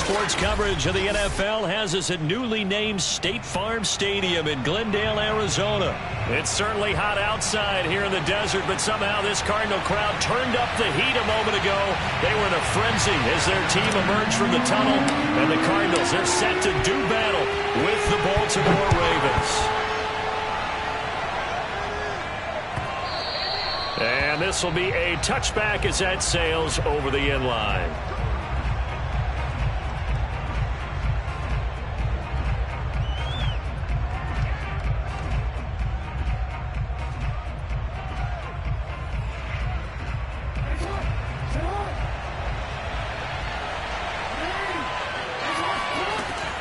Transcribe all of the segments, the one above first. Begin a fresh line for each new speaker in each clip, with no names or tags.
Sports coverage of the NFL has us at newly named State Farm Stadium in Glendale, Arizona. It's certainly hot outside here in the desert, but somehow this Cardinal crowd turned up the heat a moment ago. They were in a frenzy as their team emerged from the tunnel, and the Cardinals are set to do battle with the Baltimore Ravens. And this will be a touchback as that sails over the end line.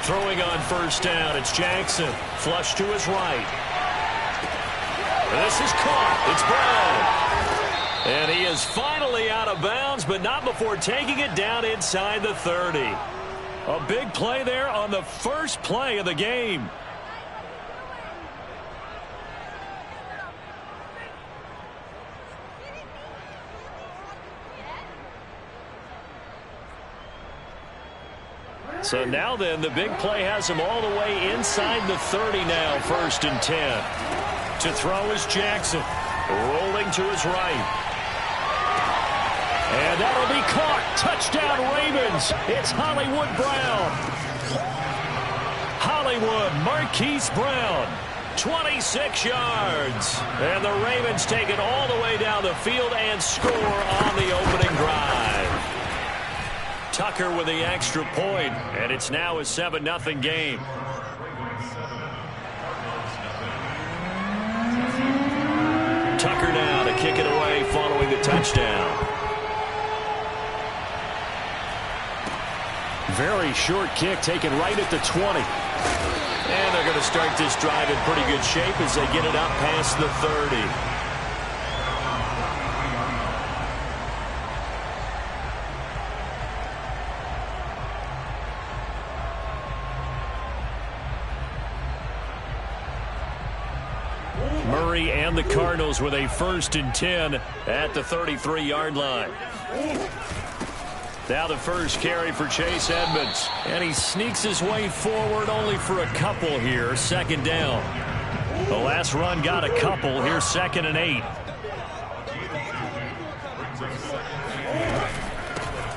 Throwing on first down, it's Jackson. Flush to his right. This is caught. It's Brown. And he is finally out of bounds, but not before taking it down inside the 30. A big play there on the first play of the game. So now then, the big play has him all the way inside the 30 now, 1st and 10. To throw is Jackson, rolling to his right. And that'll be caught. Touchdown, Ravens. It's Hollywood Brown. Hollywood Marquise Brown, 26 yards. And the Ravens take it all the way down the field and score on the opening drive. Tucker with the extra point, and it's now a 7-0 game. Tucker now to kick it away following the touchdown. Very short kick taken right at the 20. And they're going to start this drive in pretty good shape as they get it up past the 30. Murray and the Cardinals with a 1st and 10 at the 33-yard line. Now the first carry for Chase Edmonds. And he sneaks his way forward only for a couple here. 2nd down. The last run got a couple. Here's 2nd and 8.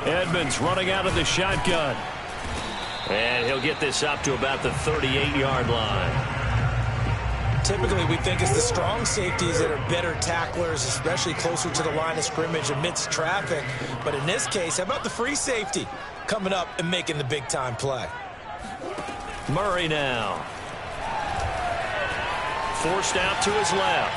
Edmonds running out of the shotgun. And he'll get this up to about the 38-yard line.
Typically, we think it's the strong safeties that are better tacklers, especially closer to the line of scrimmage amidst traffic. But in this case, how about the free safety coming up and making the big-time play?
Murray now. Forced out to his left.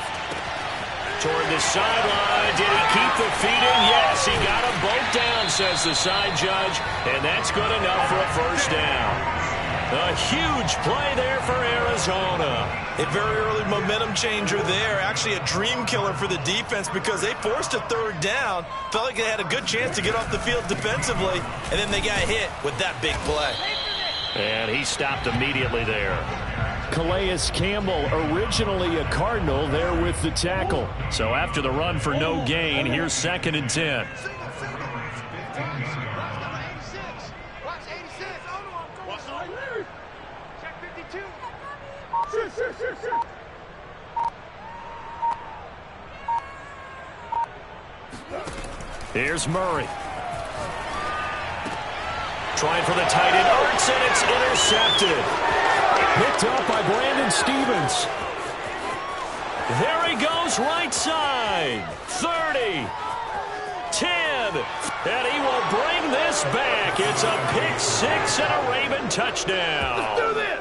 Toward the sideline. Did he keep the feet in? Yes, he got them both down, says the side judge. And that's good enough for a 1st down. A huge play there for Arizona.
A very early momentum changer there. Actually a dream killer for the defense because they forced a 3rd down. Felt like they had a good chance to get off the field defensively. And then they got hit with that big play.
And he stopped immediately there. Calais Campbell, originally a Cardinal, there with the tackle. So after the run for no gain, here's 2nd and 10. Here's Murray. Trying for the tight end. Ertz, and it's intercepted. Picked up by Brandon Stevens. There he goes, right side. 30. 10. And he will bring this back. It's a pick-6 and a Raven touchdown. Let's do this.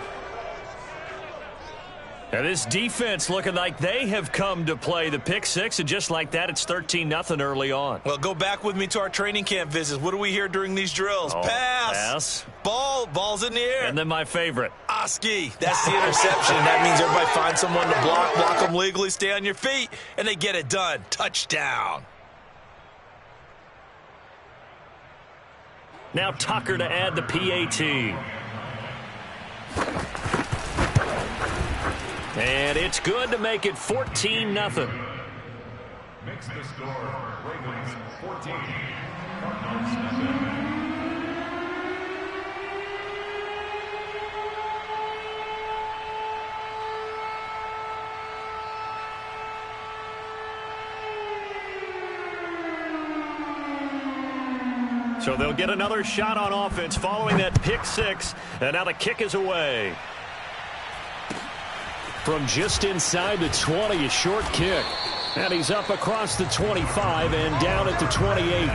And this defense looking like they have come to play the pick-6, and just like that, it's 13-0 early on.
Well, go back with me to our training camp visits. What do we hear during these drills? Pass. Ball's in the air.
And then my favorite.
Oski. That's the interception. That means everybody finds someone to block them legally, stay on your feet, and they get it done. Touchdown.
Now Tucker to add the PAT. And it's good to make it 14-0.
Makes the score Ravens 14, Cardinals 0.
So they'll get another shot on offense following that pick six. And now the kick is away. From just inside the 20, a short kick. And he's up across the 25 and down at the 28.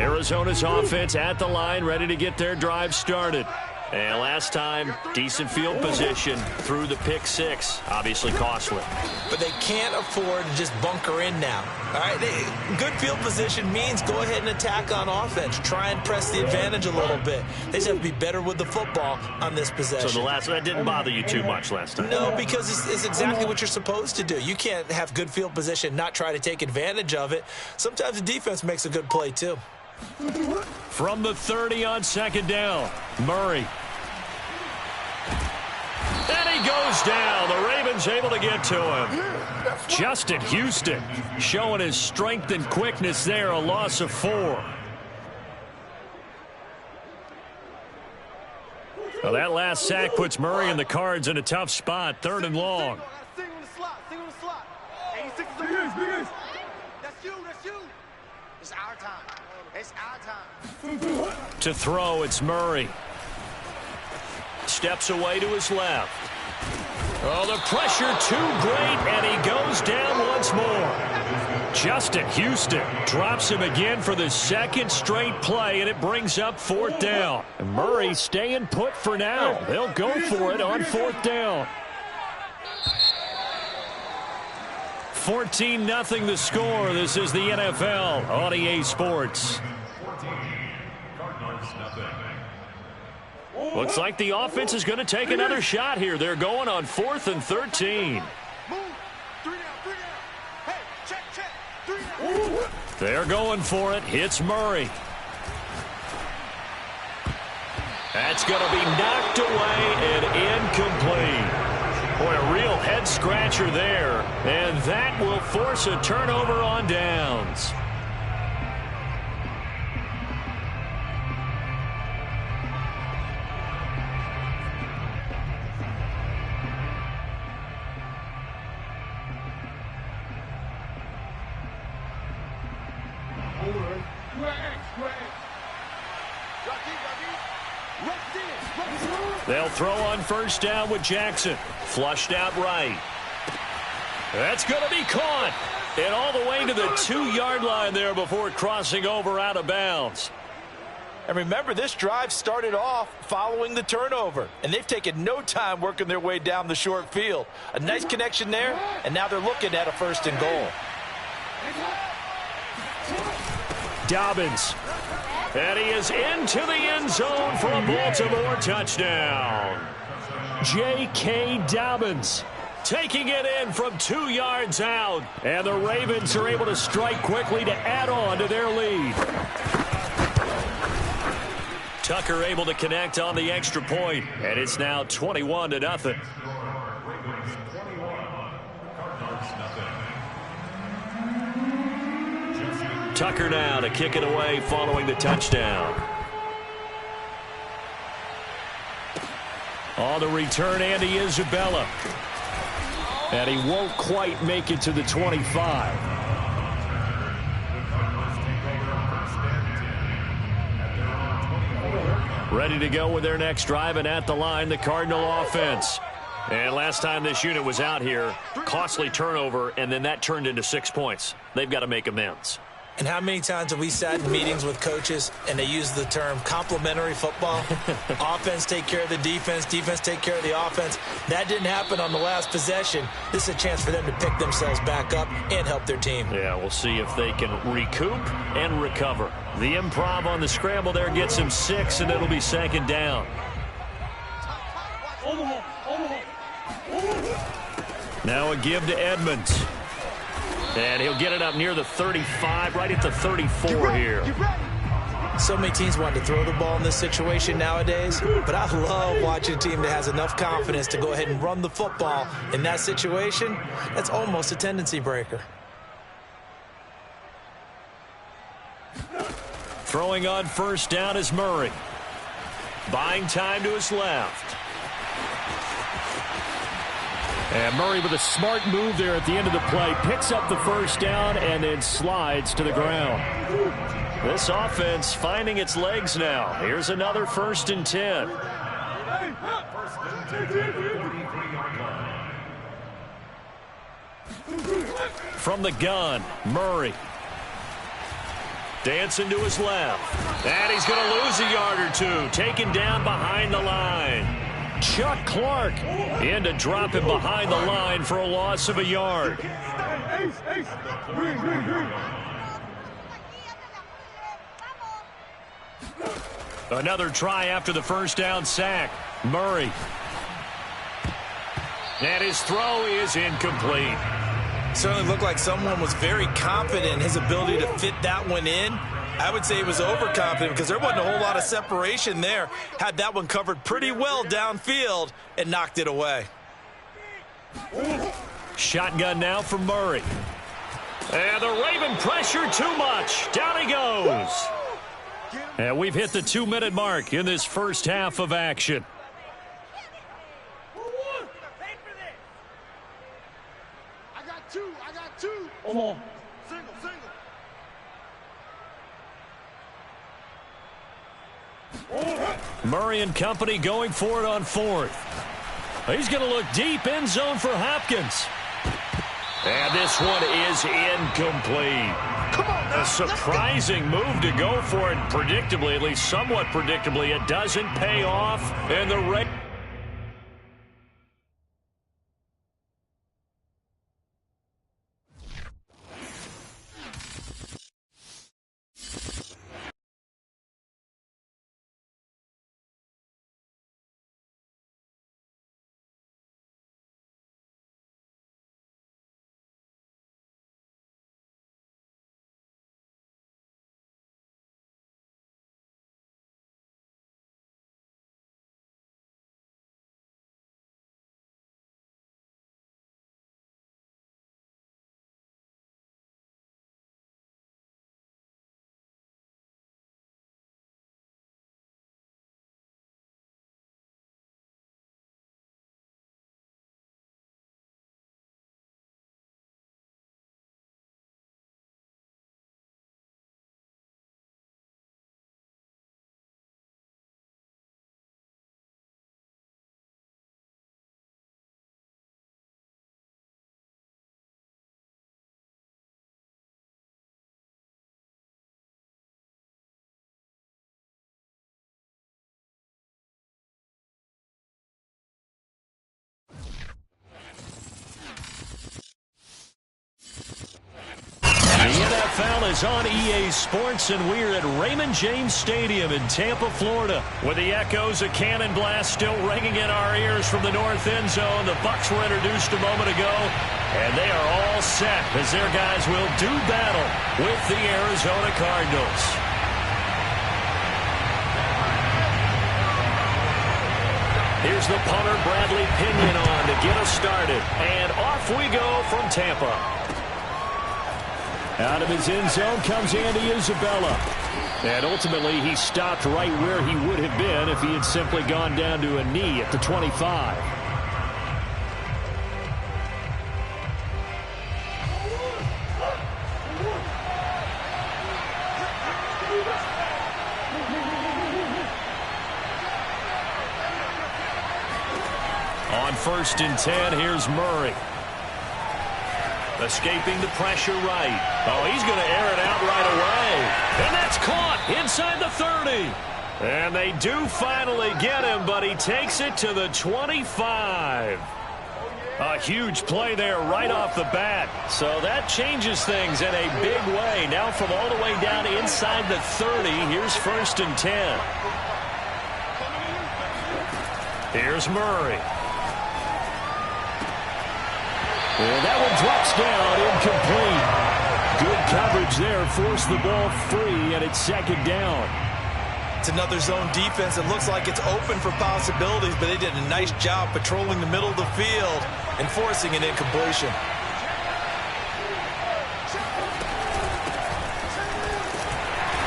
Arizona's offense at the line, ready to get their drive started. And last time, decent field position through the pick six. Obviously costly.
But they can't afford to just bunker in now. All right, good field position means go ahead and attack on offense. Try and press the advantage a little bit. They just have to be better with the football on this possession.
So that didn't bother you too much last time?
No, because it's exactly what you're supposed to do. You can't have good field position, not try to take advantage of it. Sometimes the defense makes a good play, too.
From the 30 on second down, Murray. And he goes down. The Ravens able to get to him. Justin Houston showing his strength and quickness there, a loss of 4. Well, that last sack puts Murray and the Cards in a tough spot, 3rd and long.
It's our time. It's our time.
To throw, it's Murray. Steps away to his left. Oh, the pressure too great, and he goes down once more. Justin Houston drops him again for the second straight play, and it brings up 4th down. And Murray staying put for now. They'll go for it on 4th down. 14-0 the score. This is the NFL on EA Sports. Looks like the offense is going to take another shot here. They're going on 4th and 13. They're going for it. Hits Murray. That's going to be knocked away and incomplete. Boy, a real head-scratcher there. And that will force a turnover on downs. They'll throw on 1st down with Jackson. Flushed out right. That's going to be caught. And all the way to the 2-yard line there before crossing over out of bounds.
And remember, this drive started off following the turnover. And they've taken no time working their way down the short field. A nice connection there, and now they're looking at a 1st and goal.
Dobbins. And he is into the end zone for a Baltimore touchdown. J.K. Dobbins taking it in from 2 yards out. And the Ravens are able to strike quickly to add on to their lead. Tucker able to connect on the extra point, and it's now 21-0. Tucker now to kick it away following the touchdown. On the return, Andy Isabella. And he won't quite make it to the 25. Ready to go with their next drive, and at the line, the Cardinal offense. And last time this unit was out here, costly turnover, and then that turned into 6 points. They've got to make amends.
And how many times have we sat in meetings with coaches and they use the term complementary football? Offense take care of the defense, defense take care of the offense. That didn't happen on the last possession. This is a chance for them to pick themselves back up and help their team.
Yeah, we'll see if they can recoup and recover. The improv on the scramble there gets him 6, and it'll be 2nd down. Now a give to Edmonds. And he'll get it up near the 35, right at the 34 here.
So many teams want to throw the ball in this situation nowadays, but I love watching a team that has enough confidence to go ahead and run the football in that situation. That's almost a tendency breaker.
Throwing on 1st down is Murray. Buying time to his left. And Murray with a smart move there at the end of the play. Picks up the first down and then slides to the ground. This offense finding its legs now. Here's another 1st and 10. From the gun, Murray. Dancing to his left. And he's going to lose a yard or two. Taken down behind the line. Chuck Clark in to drop him behind the line for a loss of a yard. Another try after the first down sack. Murray. And his throw is incomplete.
Certainly looked like someone was very confident in his ability to fit that one in. I would say he was overconfident because there wasn't a whole lot of separation there. Had that one covered pretty well downfield and knocked it away.
Shotgun now for Murray. And the Raven pressure too much. Down he goes. And we've hit the 2-minute mark in this first half of action.
I got two.
Come on.
Single.
Murray and company going for it on 4th. He's going to look deep end zone for Hopkins. And this one is incomplete.
Come on now.
A surprising move to go for it. Predictably, at least somewhat predictably, it doesn't pay off. And the NFL is on EA Sports, and we're at Raymond James Stadium in Tampa, Florida, with the echoes of cannon blast still ringing in our ears from the north end zone. The Bucs were introduced a moment ago, and they are all set as their guys will do battle with the Arizona Cardinals. Here's the punter, Bradley Pinion, on to get us started. And off we go from Tampa. Out of his end zone comes Andy Isabella. And ultimately, he stopped right where he would have been if he had simply gone down to a knee at the 25. On 1st and 10, here's Murray. Escaping the pressure right. Oh, he's going to air it out right away. And that's caught inside the 30. And they do finally get him, but he takes it to the 25. A huge play there right off the bat. So that changes things in a big way. Now from all the way down inside the 30, here's 1st and 10. Here's Murray. And that one drops down, incomplete. Good coverage there, forced the ball free, and it's 2nd down.
It's another zone defense. It looks like it's open for possibilities, but they did a nice job patrolling the middle of the field and forcing an incompletion.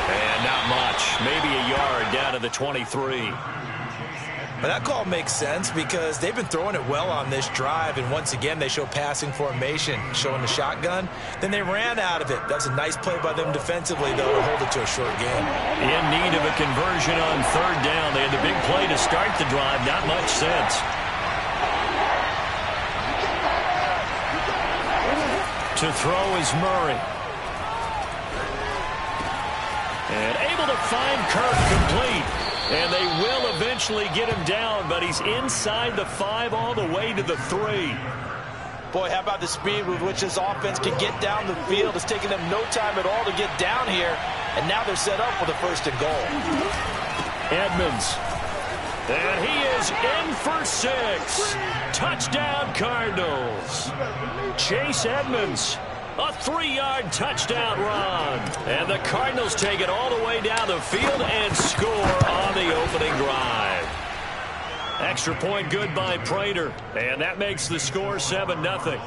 And not much, maybe a yard down to the 23. But that call makes sense because they've been throwing it well on this drive, and once again, they show passing formation, showing the shotgun. Then they ran out of it. That's a nice play by them defensively, though, to hold it to a short game.
In need of a conversion on third down. They had the big play to start the drive. Not much sense. To throw is Murray. And able to find Kirk complete. And they will eventually get him down, but he's inside the 5 all the way to the 3.
Boy, how about the speed with which this offense can get down the field? It's taking them no time at all to get down here, and now they're set up for the 1st and goal.
Edmonds. And he is in for 6. Touchdown, Cardinals. Chase Edmonds. A 3-yard touchdown run. And the Cardinals take it all the way down the field and score on the opening drive. Extra point good by Prater. And that makes the score 7-0.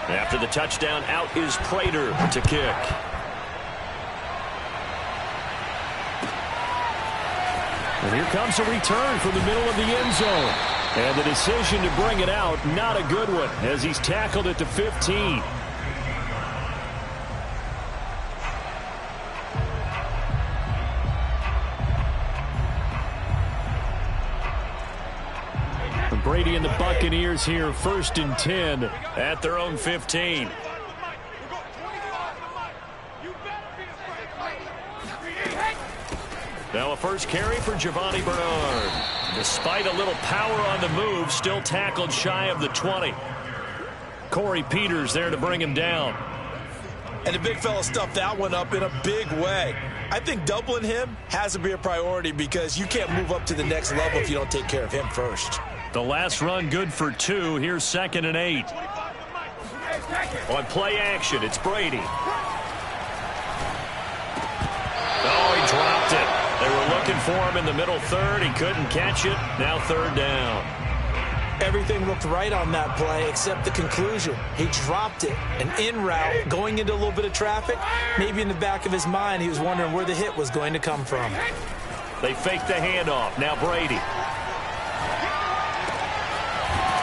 After the touchdown, out is Prater to kick. And here comes a return from the middle of the end zone. And the decision to bring it out, not a good one, as he's tackled at the 15. Brady and the Buccaneers here, 1st and 10 at their own 15. Now a first carry for Giovanni Bernard. Despite a little power on the move, still tackled shy of the 20. Corey Peters there to bring him down.
And the big fella stuffed that one up in a big way. I think doubling him has to be a priority because you can't move up to the next level if you don't take care of him first.
The last run good for 2. Here's 2nd and 8. On play action, it's Brady. Oh, he dropped it. They were looking for him in the middle 3rd. He couldn't catch it. Now 3rd down.
Everything looked right on that play except the conclusion. He dropped it. An in route, going into a little bit of traffic. Maybe in the back of his mind, he was wondering where the hit was going to come from.
They faked the handoff. Now Brady.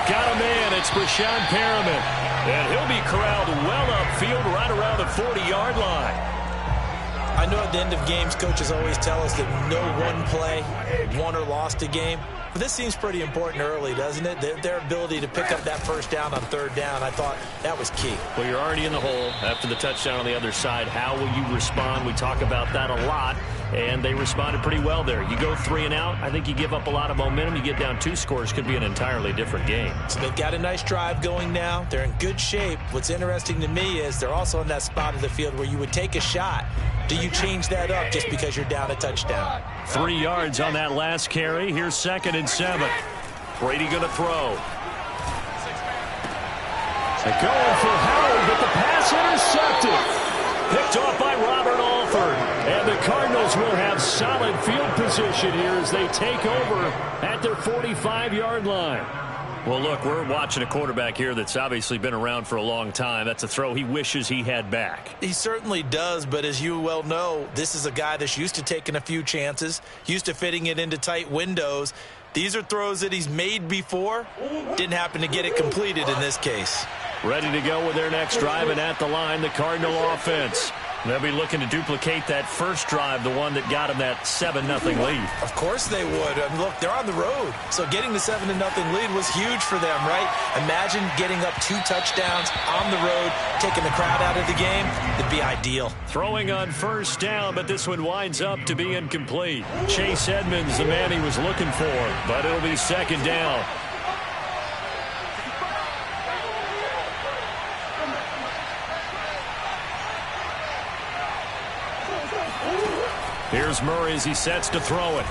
Got a man. It's Brashad Perriman. And he'll be corralled well upfield right around the 40-yard line.
I know at the end of games, coaches always tell us that no one play won or lost a game. But this seems pretty important early, doesn't it? Their ability to pick up that 1st down on 3rd down, I thought that was key.
Well, you're already in the hole after the touchdown on the other side. How will you respond? We talk about that a lot, and they responded pretty well there. You go 3 and out, I think you give up a lot of momentum. You get down 2 scores, could be an entirely different game.
So they've got a nice drive going now. They're in good shape. What's interesting to me is they're also in that spot of the field where you would take a shot. Do you change that up just because you're down a touchdown?
3 yards on that last carry. Here's 2nd and 7. Brady going to throw. They're going for Howard, but the pass intercepted. Picked off by Robert Alford. And the Cardinals will have solid field position here as they take over at their 45-yard line. Well, look, we're watching a quarterback here that's obviously been around for a long time. That's a throw he wishes he had back.
He certainly does, but as you well know, this is a guy that's used to taking a few chances, used to fitting it into tight windows. These are throws that he's made before. Didn't happen to get it completed in this case.
Ready to go with their next drive, and at the line, the Cardinal offense. They'll be looking to duplicate that first drive, the one that got them that 7-0 lead.
Of course they would. I mean, look, they're on the road. So getting the 7-0 lead was huge for them, right? Imagine getting up 2 touchdowns on the road, taking the crowd out of the game. It'd be ideal.
Throwing on 1st down, but this one winds up to be incomplete. Chase Edmonds, the man he was looking for, but it'll be 2nd down. Here's Murray as he sets to throw it.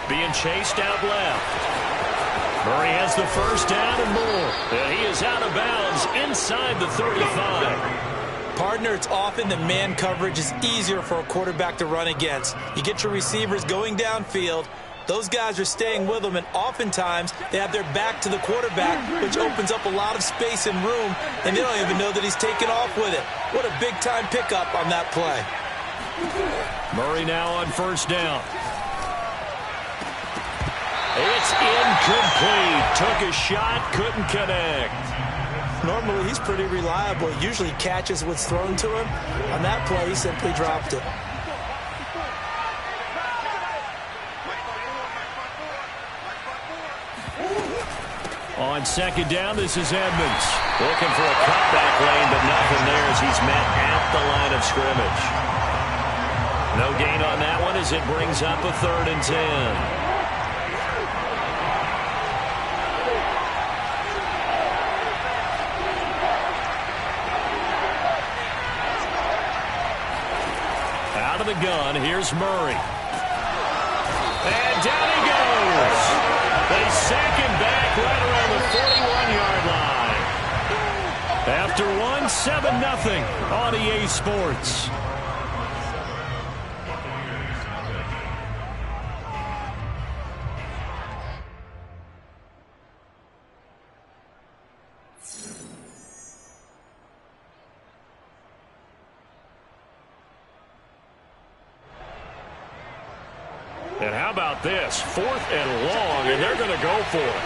Being chased out left. Murray has the 1st down and more. And he is out of bounds inside the 35.
Partner, it's often that man coverage is easier for a quarterback to run against. You get your receivers going downfield. Those guys are staying with them, and oftentimes they have their back to the quarterback, which opens up a lot of space and room, and they don't even know that he's taken off with it. What a big-time pickup on that play.
Murray now on first down. It's incomplete. Took a shot, couldn't connect.
Normally, he's pretty reliable. He usually catches what's thrown to him. On that play, he simply dropped it.
On second down, this is Edmonds. Looking for a cutback lane, but nothing there as he's met at the line of scrimmage. No gain on that one as it brings up a 3rd and 10. Out of the gun, here's Murray. And down he goes. They sack him back right around the 41-yard line. After one, 7-0 on EA Sports. And how about this? 4th and long, and they're going to go for it.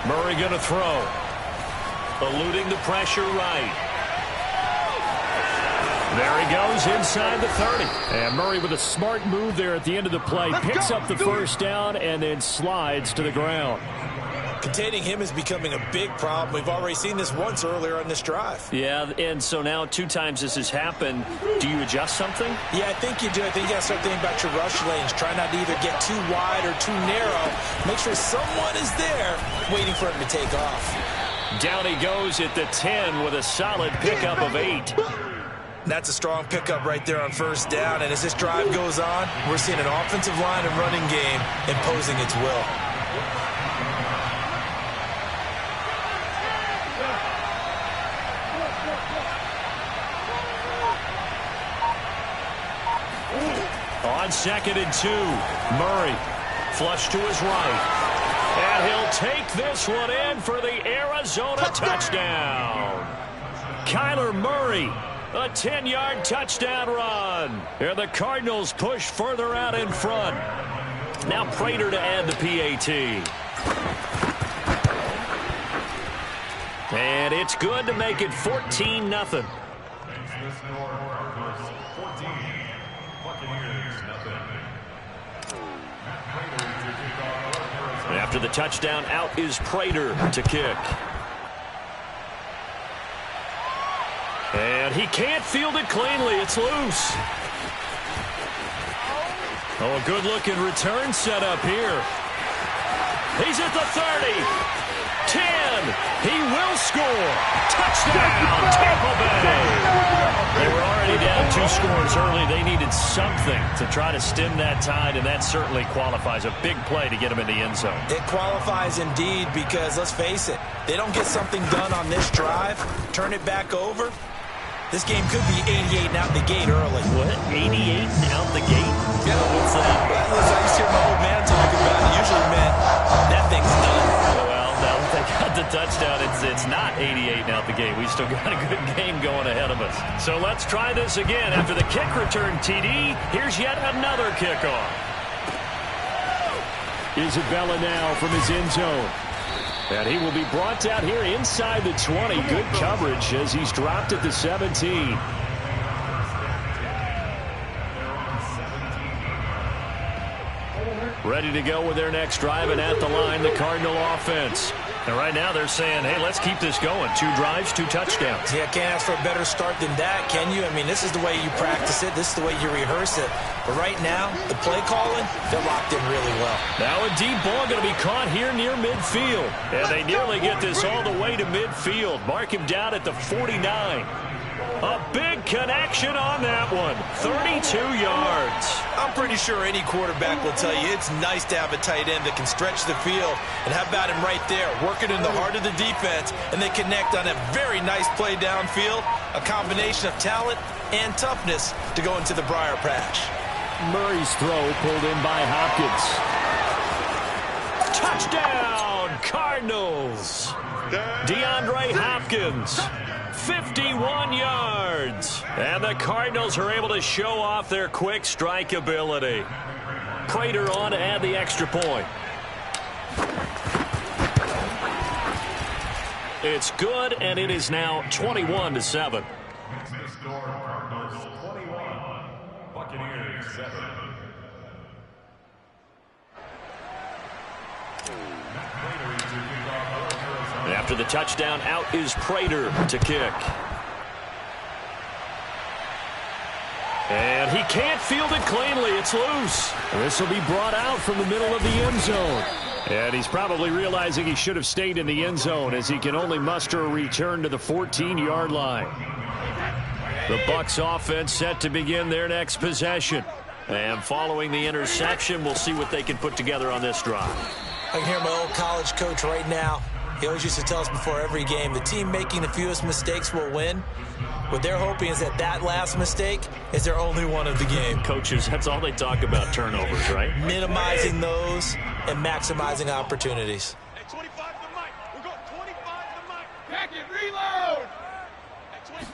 Murray going to throw. Eluding the pressure right. There he goes inside the 30. And Murray with a smart move there at the end of the play. Picks up the first down and then slides to the ground.
Containing him is becoming a big problem. We've already seen this once earlier on this drive.
Yeah, and so now 2 times this has happened. Do you adjust something?
Yeah, I think you do. I think you got to start thinking about your rush lanes. Try not to either get too wide or too narrow. Make sure someone is there waiting for him to take off.
Down he goes at the 10 with a solid pickup of 8.
That's a strong pickup right there on first down. And as this drive goes on, we're seeing an offensive line and running game imposing its will.
On 2nd and 2, Murray flush to his right. And he'll take this one in for the Arizona touchdown. Kyler Murray, a 10-yard touchdown run. And the Cardinals push further out in front. Now Prater to add the PAT. And it's good to make it 14-0. After the touchdown, out is Prater to kick. And he can't field it cleanly. It's loose. Oh, a good-looking return set up here. He's at the 30. 10. He will score. Touchdown, Tampa Bay. They were already down 2 scores early. They needed something to try to stem that tide, and that certainly qualifies. A big play to get them in the end zone.
It qualifies indeed because, let's face it, they don't get something done on this drive, turn it back over. This game could be 88 and out the gate early.
What? 88 and out the gate?
Yeah.
What's that?
Well, listen, I used to hear my old man talk about it. It usually meant that thing's done.
Well, now that they got the touchdown, it's not 88 and out the gate. We still got a good game going ahead of us. So let's try this again. After the kick return TD, here's yet another kickoff. Isabella now from his end zone. And he will be brought down here inside the 20. Good coverage as he's dropped at the 17. Ready to go with their next drive, and at the line, the Cardinal offense. And right now they're saying, hey, let's keep this going. 2 drives, 2 touchdowns.
Yeah, can't ask for a better start than that, can you? I mean, this is the way you practice it. This is the way you rehearse it. But right now, the play calling, they're locked in really well.
Now a deep ball going to be caught here near midfield. And they nearly get this all the way to midfield. Mark him down at the 49. A big connection on that one. 32 yards.
I'm pretty sure any quarterback will tell you it's nice to have a tight end that can stretch the field. And how about him right there, working in the heart of the defense, and they connect on a very nice play downfield. A combination of talent and toughness to go into the briar patch.
Murray's throw pulled in by Hopkins. Touchdown, Cardinals. DeAndre Hopkins, 51 yards. And the Cardinals are able to show off their quick strike ability. Prater on to add the extra point. It's good, and it is now 21-7. After the touchdown, out is Prater to kick. And he can't field it cleanly. It's loose. This will be brought out from the middle of the end zone. And he's probably realizing he should have stayed in the end zone as he can only muster a return to the 14-yard line. The Bucs offense set to begin their next possession. And following the interception, we'll see what they can put together on this drive.
I can hear my old college coach right now. He always used to tell us before every game, the team making the fewest mistakes will win. What they're hoping is that last mistake is their only one of the game.
Coaches, that's all they talk about, turnovers, right?
Minimizing those and maximizing opportunities.
Hey, 25 to the mic. We're going 25 to the mic. Pack it, reload.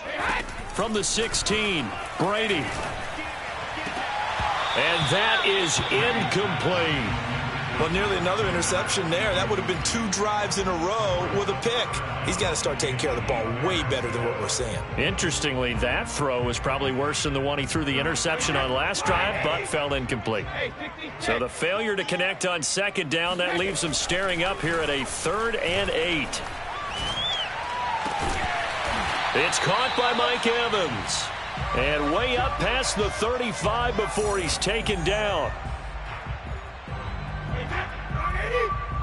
Hey,
from the 16, Brady. And that is incomplete.
Well, nearly another interception there. That would have been 2 drives in a row with a pick. He's got to start taking care of the ball way better than what we're seeing.
Interestingly, that throw was probably worse than the one he threw the interception on last drive, but fell incomplete. So the failure to connect on second down, that leaves him staring up here at a 3rd and 8. It's caught by Mike Evans. And way up past the 35 before he's taken down.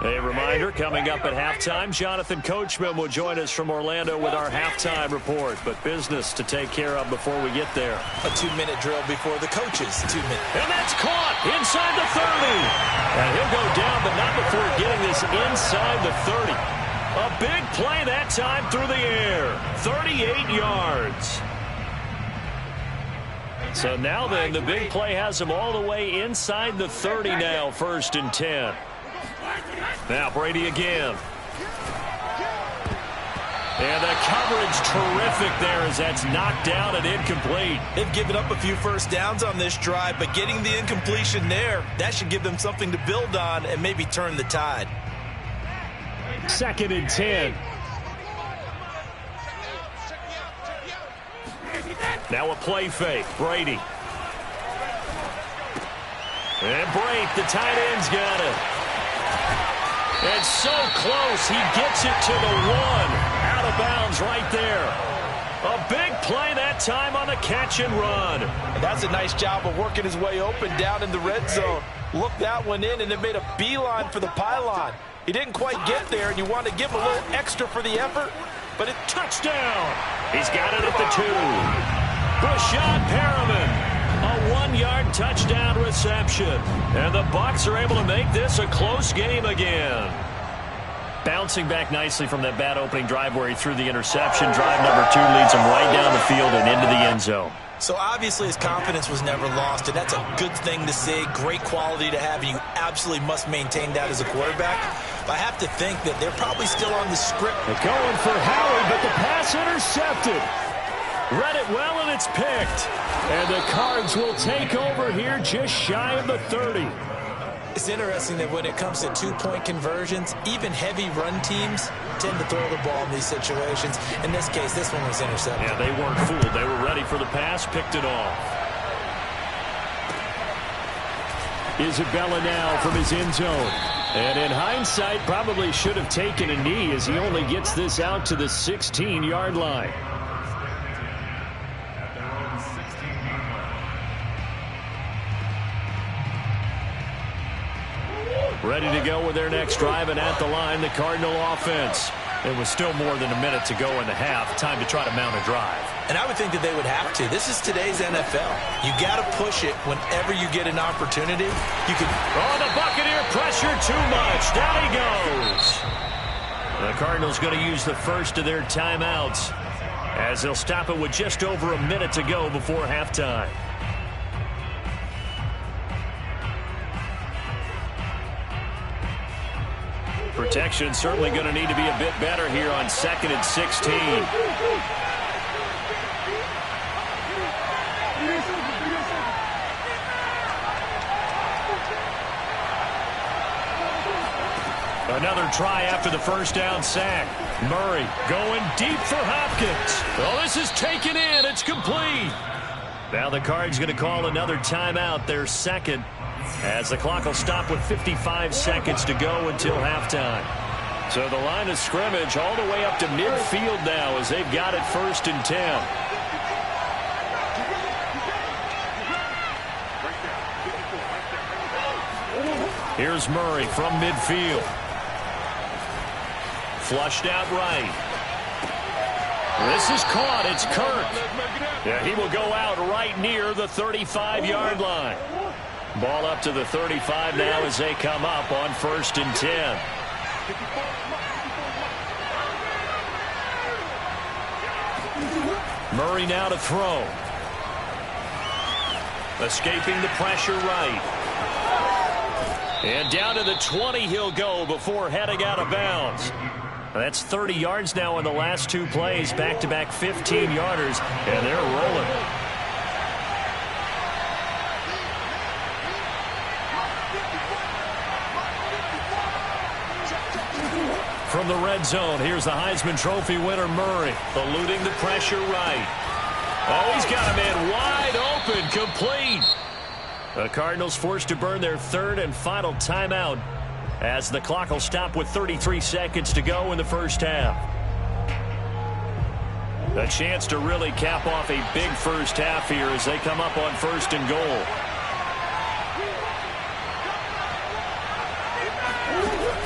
A reminder, coming up at halftime, Jonathan Coachman will join us from Orlando with our halftime report. But business to take care of before we get there.
A 2-minute drill before the coaches. 2 minutes.
And that's caught inside the 30. And he'll go down, but not before getting this inside the 30. A big play that time through the air. 38 yards. So now then, the big play has him all the way inside the 30 now, 1st and 10. Now Brady again. And the coverage terrific there as that's knocked down and incomplete.
They've given up a few first downs on this drive, but getting the incompletion there, that should give them something to build on and maybe turn the tide.
2nd and 10. Now a play fake. Brady. And Brake, the tight end's got it. And so close, he gets it to the 1. Out of bounds right there. A big play that time on the catch and run.
And that's a nice job of working his way open down in the red zone. Looked that one in and it made a beeline for the pylon. He didn't quite get there, and you want to give him a little extra for the effort, but it touchdown.
He's got it at the 2. Brashad Perriman. A 1-yard touchdown reception. And the Bucs are able to make this a close game again. Bouncing back nicely from that bad opening drive where he threw the interception. Drive number 2 leads him right down the field and into the end zone.
So obviously his confidence was never lost, and that's a good thing to see. Great quality to have, and you absolutely must maintain that as a quarterback. But I have to think that they're probably still on the script.
They're going for Howie, but the pass intercepted. Read it well, and it's picked. And the Cards will take over here just shy of the 30.
It's interesting that when it comes to 2-point conversions, even heavy run teams tend to throw the ball in these situations. In this case, this one was intercepted.
Yeah, they weren't fooled. They were ready for the pass, picked it off. Isabella now from his end zone. And in hindsight, probably should have taken a knee as he only gets this out to the 16-yard line. Ready to go with their next drive, and at the line, the Cardinal offense. It was still more than a minute to go in the half. Time to try to mount a drive.
And I would think that they would have to. This is today's NFL. You got to push it whenever you get an opportunity. You can.
Oh, the Buccaneer pressure too much. Down he goes. The Cardinals going to use the first of their timeouts as they'll stop it with just over a minute to go before halftime. Protection certainly going to need to be a bit better here on 2nd and 16. Another try after the first down sack. Murray going deep for Hopkins. Oh, this is taken in. It's complete. Now the Cards going to call another timeout, their second, as the clock will stop with 55 seconds to go until halftime. So the line of scrimmage all the way up to midfield now as they've got it 1st and 10. Here's Murray from midfield. Flushed out right. This is caught. It's Kirk. Yeah, he will go out right near the 35-yard line. Ball up to the 35 now as they come up on 1st and 10. Murray now to throw. Escaping the pressure right. And down to the 20 he'll go before heading out of bounds. That's 30 yards now in the last 2 plays. Back-to-back 15-yarders, and they're rolling. From the red zone, here's the Heisman Trophy winner, Murray, eluding the pressure right. Oh, he's got a man wide open, complete. The Cardinals forced to burn their 3rd and final timeout as the clock will stop with 33 seconds to go in the first half. A chance to really cap off a big first half here as they come up on 1st and goal.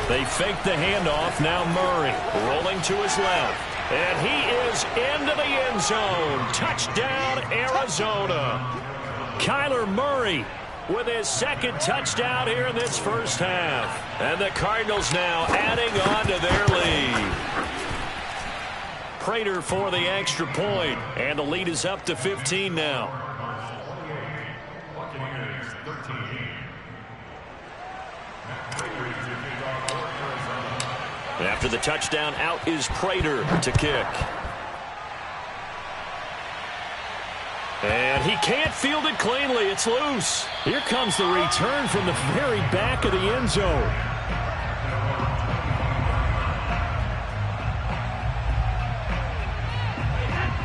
They fake the handoff. Now Murray rolling to his left. And he is into the end zone. Touchdown, Arizona. Kyler Murray with his 2nd touchdown here in this first half. And the Cardinals now adding on to their lead. Prater for the extra point. And the lead is up to 15 now. After the touchdown, out is Prater to kick. And he can't field it cleanly. It's loose. Here comes the return from the very back of the end zone.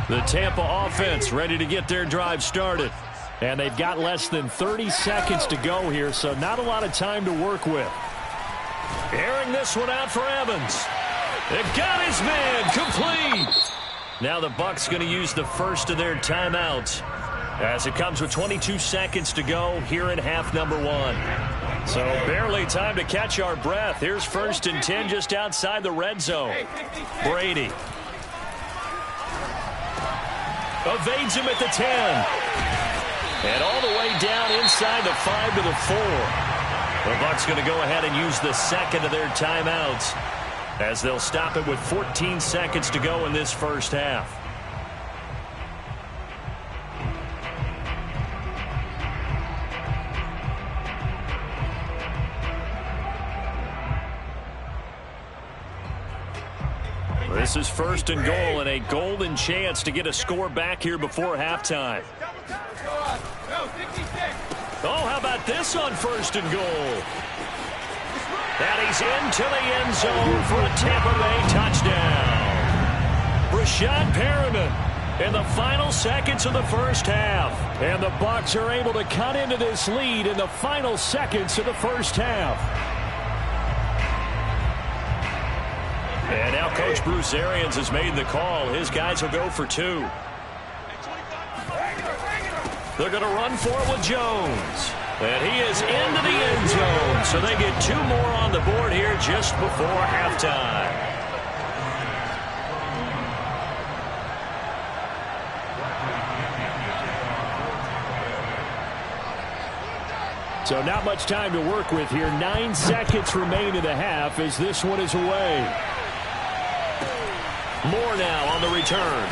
The Tampa offense ready to get their drive started. And they've got less than 30 seconds to go here, so not a lot of time to work with. Airing this one out for Evans. They've got his man complete. Now the Bucs going to use the first of their timeouts as it comes with 22 seconds to go here in half number 1. So barely time to catch our breath. Here's 1st and 10 just outside the red zone. Brady evades him at the 10. And all the way down inside the 5 to the 4. The Bucs going to go ahead and use the 2nd of their timeouts as they'll stop it with 14 seconds to go in this first half. This is 1st and goal and a golden chance to get a score back here before halftime. Oh, how about this on 1st and goal? And he's into the end zone for a Tampa Bay touchdown. Rashad Perriman in the final seconds of the first half. And the Bucs are able to cut into this lead in the final seconds of the first half. And now Coach Bruce Arians has made the call. His guys will go for 2. They're going to run for it with Jones. And he is into the end zone. So they get 2 more on the board here just before halftime. So not much time to work with here. 9 seconds remain in the half as this one is away. More now on the return.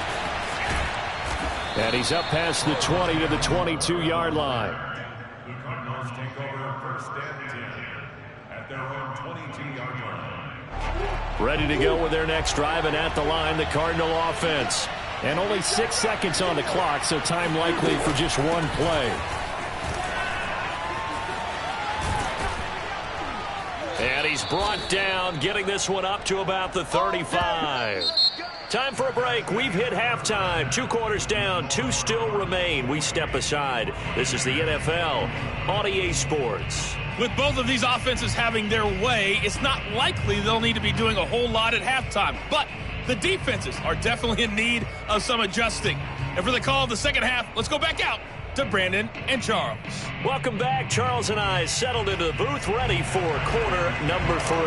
And he's up past the 20 to the 22-yard line.
The Cardinals take over first and 10 at their own 22-yard line.
Ready to go with their next drive, and at the line, the Cardinal offense. And only 6 seconds on the clock, so time likely for just one play. And he's brought down, getting this one up to about the 35. Time for a break. We've hit halftime. 2 quarters down, 2 still remain. We step aside. This is the NFL on EA Sports.
With both of these offenses having their way, it's not likely they'll need to be doing a whole lot at halftime. But the defenses are definitely in need of some adjusting. And for the call of the second half, let's go back out to Brandon and Charles.
Welcome back. Charles and I settled into the booth, ready for quarter number 3.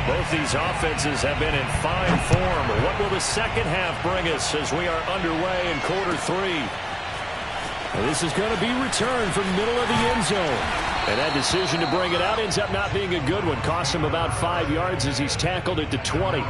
Both these offenses have been in fine form. What will the second half bring us as we are underway in quarter 3? Well, this is going to be returned from middle of the end zone. And that decision to bring it out ends up not being a good one. Cost him about 5 yards as he's tackled at the 20.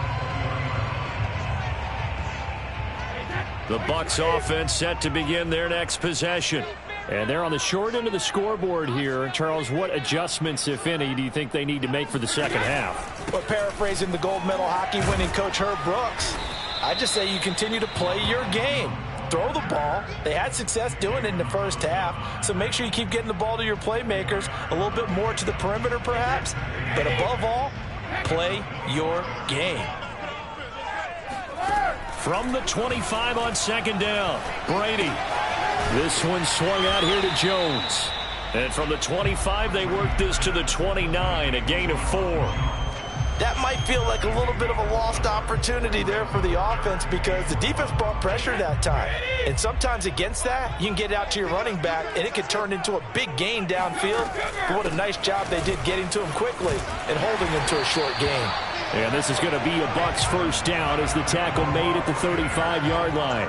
The Bucs offense set to begin their next possession. And they're on the short end of the scoreboard here. Charles, what adjustments, if any, do you think they need to make for the second half?
Well, paraphrasing the gold medal hockey winning coach Herb Brooks, I just say you continue to play your game. Throw the ball. They had success doing it in the first half, so make sure you keep getting the ball to your playmakers, a little bit more to the perimeter perhaps, but above all, play your game.
From the 25 on second down, Brady. This one swung out here to Jones. And from the 25, they work this to the 29, a gain of 4.
That might feel like a little bit of a lost opportunity there for the offense because the defense brought pressure that time. And sometimes against that, you can get out to your running back, and it could turn into a big gain downfield. But what a nice job they did getting to him quickly and holding him to a short gain.
And this is going to be a Bucs first down as the tackle made at the 35-yard line.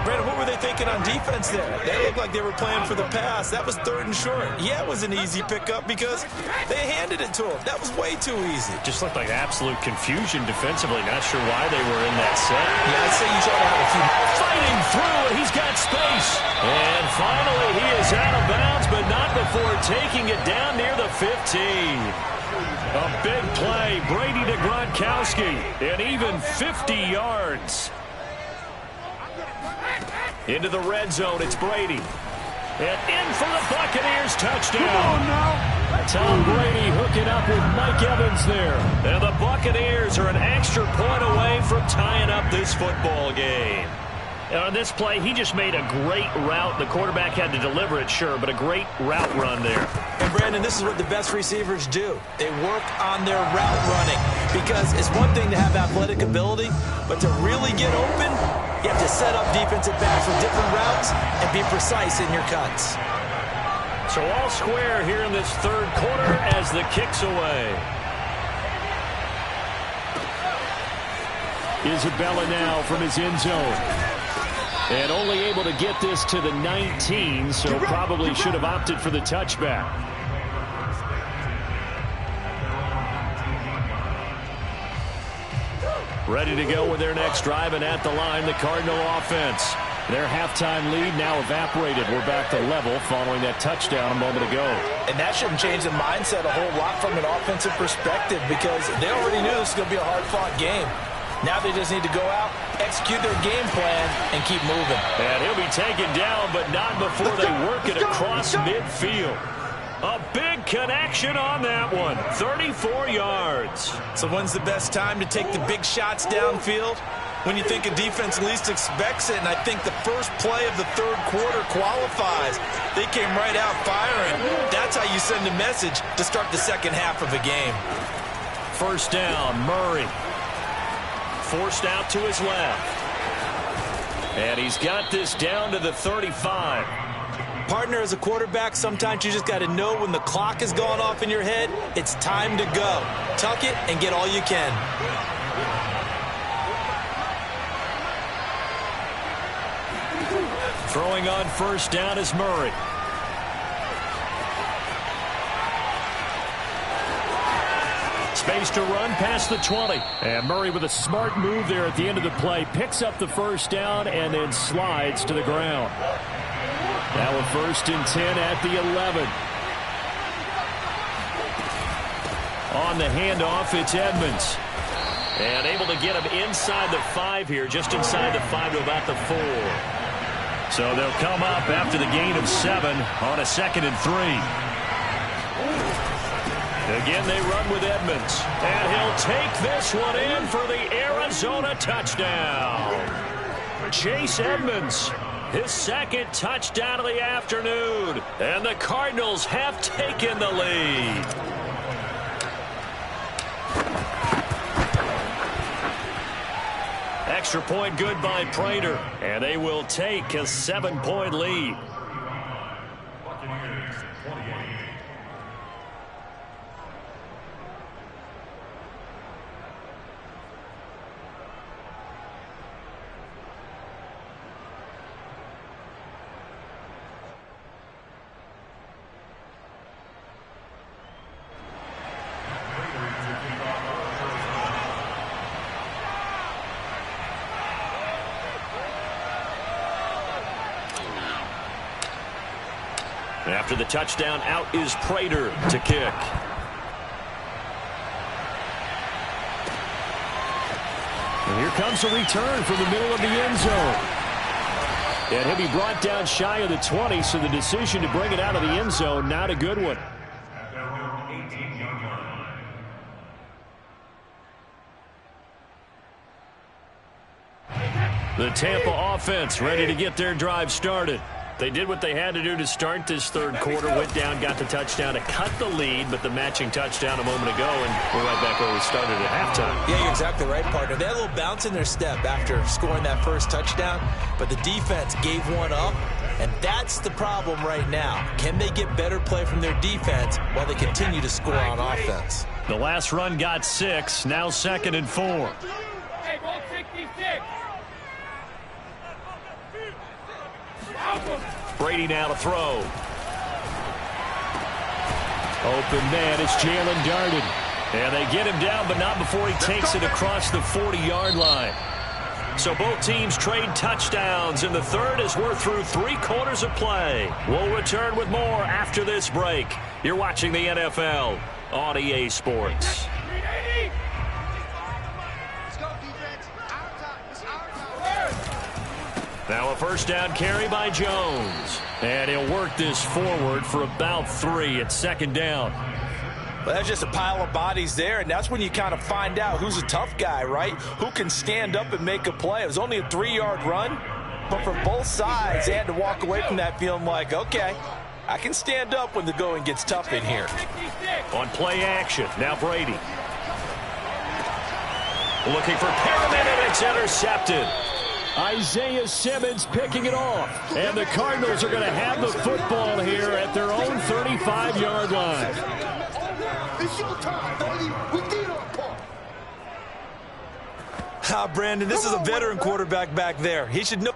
Brandon, what were they thinking on defense there? They looked like they were playing for the pass. That was 3rd and short. Yeah, it was an easy pickup because they handed it to him. That was way too easy.
Just looked like absolute confusion defensively. Not sure why they were in that set.
Yeah, I'd say you try to have a few.
Fighting through, and he's got space. And finally, he is out of bounds, but not before taking it down near the 15. A big play, Brady to Gronkowski, and even 50 yards. Into the red zone, it's Brady. And in for the Buccaneers, touchdown. Come on now. Tom Brady hooking up with Mike Evans there. And the Buccaneers are an extra point away from tying up this football game. On this play, he just made a great route. The quarterback had to deliver it, sure, but a great route run there.
And, Brandon, this is what the best receivers do. They work on their route running because it's one thing to have athletic ability, but to really get open, you have to set up defensive backs with different routes and be precise in your cuts.
So all square here in this third quarter as the kick's away. Isabella now from his end zone. And only able to get this to the 19, so probably should have opted for the touchback. Ready to go with their next drive, and at the line, the Cardinal offense. Their halftime lead now evaporated. We're back to level following that touchdown a moment ago.
And that shouldn't change the mindset a whole lot from an offensive perspective because they already knew this was going to be a hard-fought game. Now they just need to go out, execute their game plan, and keep moving.
And he'll be taken down, but not before they work it across midfield. A big connection on that one. 34 yards.
So when's the best time to take the big shots downfield? When you think a defense least expects it, and I think the first play of the third quarter qualifies. They came right out firing. That's how you send a message to start the second half of a game.
First down, Murray. Forced out to his left. And he's got this down to the 35.
Partner, as a quarterback, sometimes you just got to know when the clock has gone off in your head, it's time to go. Tuck it and get all you can.
Throwing on first down is Murray. space to run past the 20. And Murray with a smart move there at the end of the play. Picks up the first down and then slides to the ground. Now a 1st and 10 at the 11. On the handoff, it's Edmonds. And able to get him inside the 5 here, just inside the 5 to about the 4. So they'll come up after the gain of 7 on a 2nd and 3. Again, they run with Edmonds. And he'll take this one in for the Arizona touchdown. Chase Edmonds, his 2nd touchdown of the afternoon. And the Cardinals have taken the lead. Extra point good by Prater. And they will take a 7-point lead.
Buccaneers 28.
After the touchdown, out is Prater to kick. And here comes a return from the middle of the end zone. And he'll be brought down shy of the 20, so the decision to bring it out of the end zone, not a good one.
At their own 18-yard line.
The Tampa offense ready to get their drive started. They did what they had to do to start this 3rd quarter, went down, got the touchdown to cut the lead, but the matching touchdown a moment ago, and we're right back where we started at halftime.
Yeah, you're exactly right, partner. They had a little bounce in their step after scoring that first touchdown, but the defense gave one up, and that's the problem right now. Can they get better play from their defense while they continue to score on offense?
The last run got 6, now 2nd and 4.
Hey, roll 66.
Brady now to throw. Open man, it's Jalen Darden. And they get him down, but not before he takes it across the 40-yard line. So both teams trade touchdowns, and the 3rd as we're through 3 quarters of play. We'll return with more after this break. You're watching the NFL on EA Sports. Now a 1st down carry by Jones. And he'll work this forward for about 3 at 2nd down.
Well, that's just a pile of bodies there, and that's when you kind of find out who's a tough guy, right? Who can stand up and make a play. It was only a 3-yard run, but for both sides, they had to walk away from that feeling like, okay, I can stand up when the going gets tough in here.
On play action, now Brady. Looking for Perriman, and it's intercepted. Isaiah Simmons picking it off. And the Cardinals are going to have the football here at their own 35-yard line.
It's your time, baby. We did our part.
Brandon, this is a veteran quarterback back there. He should know.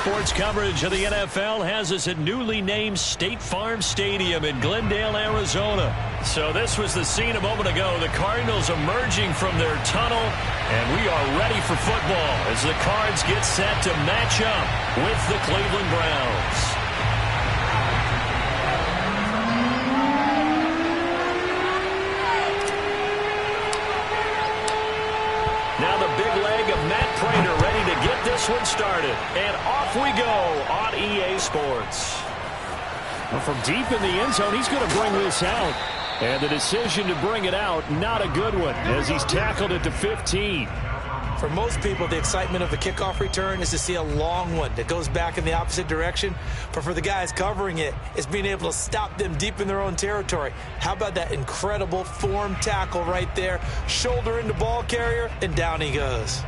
Sports coverage of the NFL has us at newly named State Farm Stadium in Glendale, Arizona. So this was the scene a moment ago. The Cardinals emerging from their tunnel, and we are ready for football as the Cards get set to match up with the Cleveland Browns. Now the big leg of Matt Pratt ready to get this one started. And off we go on EA Sports. Well, from deep in the end zone, he's going to bring this out. And the decision to bring it out, not a good one, as he's tackled at the 15.
For most people, the excitement of a kickoff return is to see a long one that goes back in the opposite direction. But for the guys covering it, it's being able to stop them deep in their own territory. How about that incredible form tackle right there? Shoulder into ball carrier, and down he goes.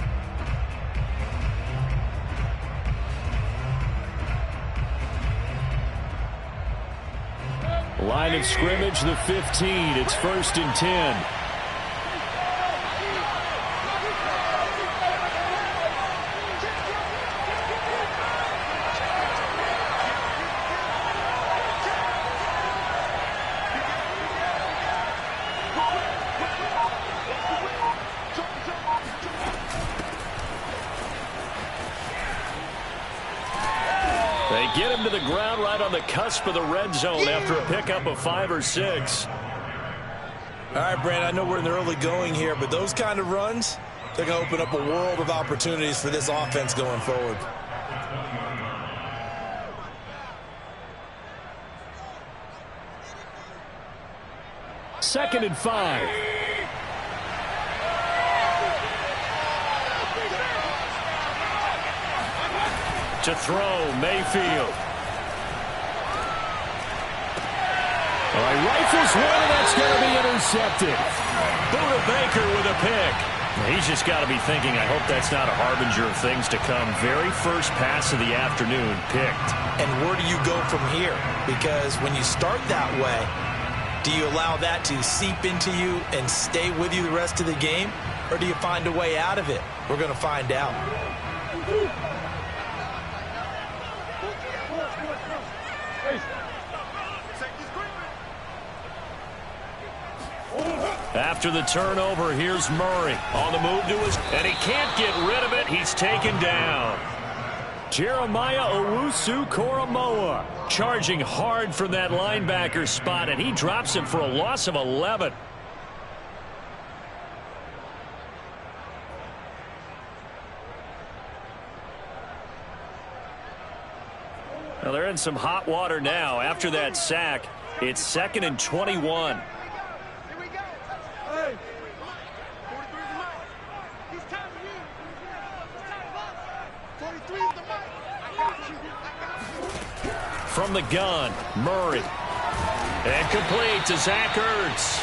Line of scrimmage, the 15. It's 1st and 10. They get him to the ground right on the cusp of the red zone after a pickup of 5 or 6.
All right, Brand, I know we're in the early going here, but those kind of runs, they're going to open up a world of opportunities for this offense going forward.
Second and 5. To throw, Mayfield. All right, rifles one, and that's going to be intercepted. Buda Baker with a pick. He's just got to be thinking, I hope that's not a harbinger of things to come. Very first pass of the afternoon, picked.
And where do you go from here? Because when you start that way, do you allow that to seep into you and stay with you the rest of the game? Or do you find a way out of it? We're going to find out.
After the turnover, here's Murray on the move to his, and he can't get rid of it. He's taken down. Jeremiah Owusu-Koramoah charging hard from that linebacker spot, and he drops him for a loss of 11. Well, they're in some hot water now. After that sack, it's 2nd and 21. From the gun, Murray. And complete to Zach Ertz.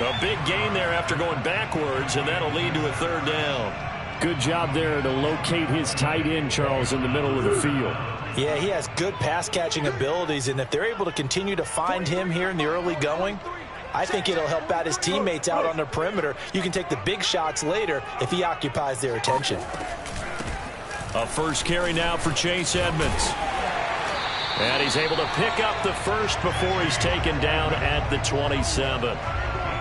A big gain there after going backwards, and that'll lead to a 3rd down. Good job there to locate his tight end, Charles, in the middle of the field.
Yeah, he has good pass-catching abilities, and if they're able to continue to find him here in the early going, I think it'll help out his teammates out on the perimeter. You can take the big shots later if he occupies their attention.
A first carry now for Chase Edmonds. And he's able to pick up the first before he's taken down at the 27.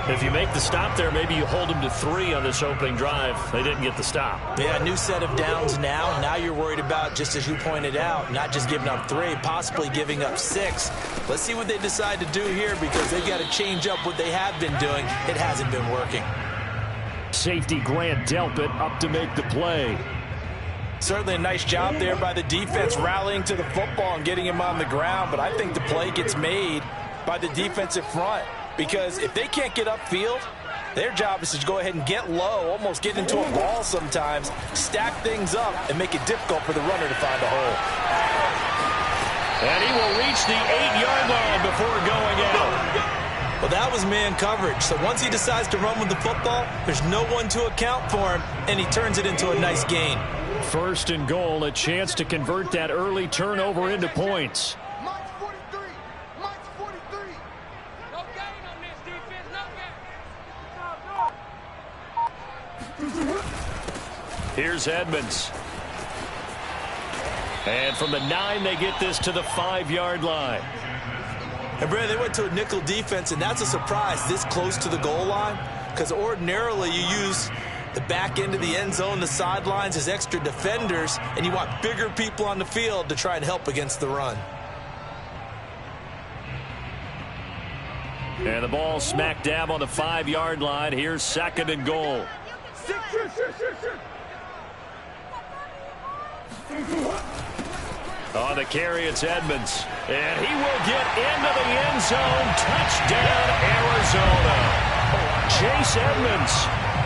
If you make the stop there, maybe you hold him to 3 on this opening drive. They didn't get the stop.
Yeah, new set of downs now. Now you're worried about, just as you pointed out, not just giving up 3, possibly giving up 6. Let's see what they decide to do here, because they've got to change up what they have been doing. It hasn't been working.
Safety Grant Delpit up to make the play.
Certainly a nice job there by the defense rallying to the football and getting him on the ground, but I think the play gets made by the defensive front, because if they can't get upfield, their job is to go ahead and get low, almost get into a ball sometimes, stack things up, and make it difficult for the runner to find a hole.
And he will reach the 8-yard line before going out.
Well, that was man coverage. So once he decides to run with the football, there's no one to account for him, and he turns it into a nice gain.
1st and goal, a chance to convert that early turnover into points. Here's Edmonds. And from the 9, they get this to the 5-yard line.
And, Brad, they went to a nickel defense, and that's a surprise this close to the goal line, because ordinarily you use the back end of the end zone, the sidelines as extra defenders, and you want bigger people on the field to try and help against the run.
And the ball smack dab on the 5-yard line. Here's 2nd and goal. On the carry, it's Edmonds. And he will get into the end zone. Touchdown, Arizona. Chase Edmonds,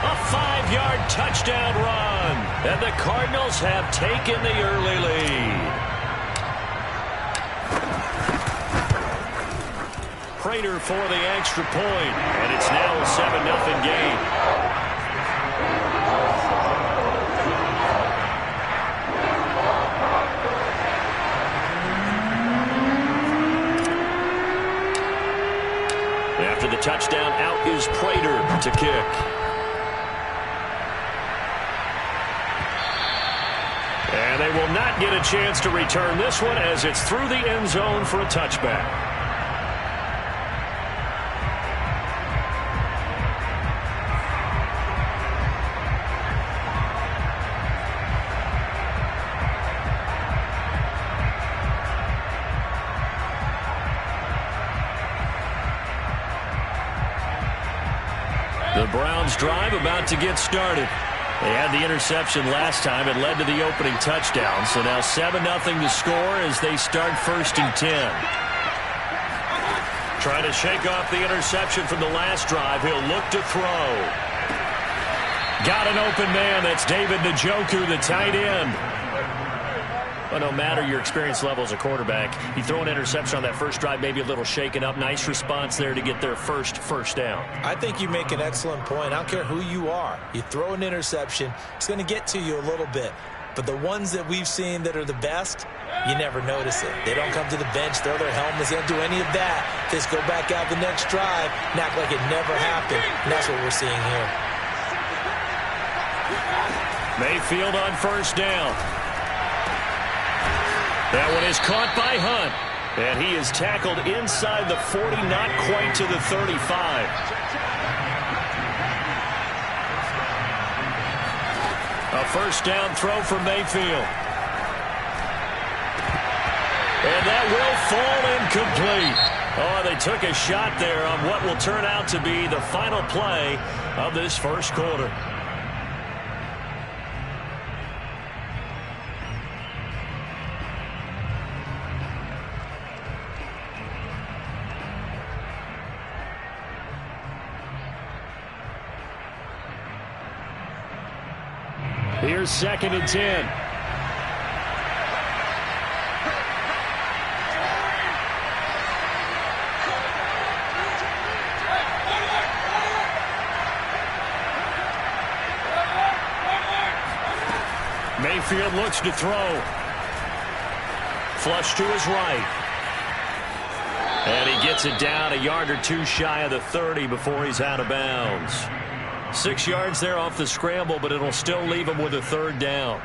a 5-yard touchdown run. And the Cardinals have taken the early lead. Prater for the extra point, and it's now a 7-0 game. After the touchdown, out is Prater to kick. And they will not get a chance to return this one as it's through the end zone for a touchback. The Browns drive about to get started. They had the interception last time. It led to the opening touchdown. So now 7-0 to score as they start 1st and 10. Trying to shake off the interception from the last drive. He'll look to throw. Got an open man. That's David Njoku, the tight end. But no matter your experience level as a quarterback, you throw an interception on that first drive, maybe a little shaken up. Nice response there to get their first down.
I think you make an excellent point. I don't care who you are. You throw an interception, it's going to get to you a little bit. But the ones that we've seen that are the best, you never notice it. They don't come to the bench, throw their helmets, they don't do any of that. Just go back out the next drive and act like it never happened. And that's what we're seeing here.
Mayfield on 1st down. That one is caught by Hunt. And he is tackled inside the 40, not quite to the 35. A 1st down throw for Mayfield. And that will fall incomplete. Oh, they took a shot there on what will turn out to be the final play of this 1st quarter. Here's 2nd and 10. Mayfield looks to throw. Flush to his right. And he gets it down a yard or two shy of the 30 before he's out of bounds. 6 yards there off the scramble, but it'll still leave him with a 3rd down.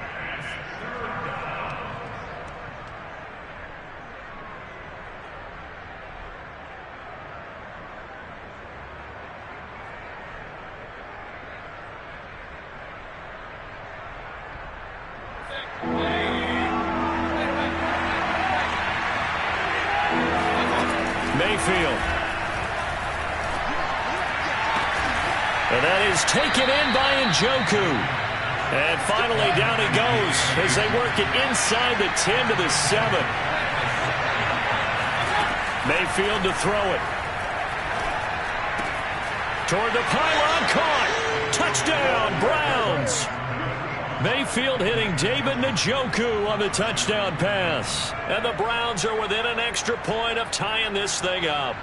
Mayfield. And that is taken in by Njoku. And finally down he goes as they work it inside the 10 to the 7. Mayfield to throw it. Toward the pylon, caught. Touchdown, Browns. Mayfield hitting David Njoku on the touchdown pass. And the Browns are within an extra point of tying this thing up.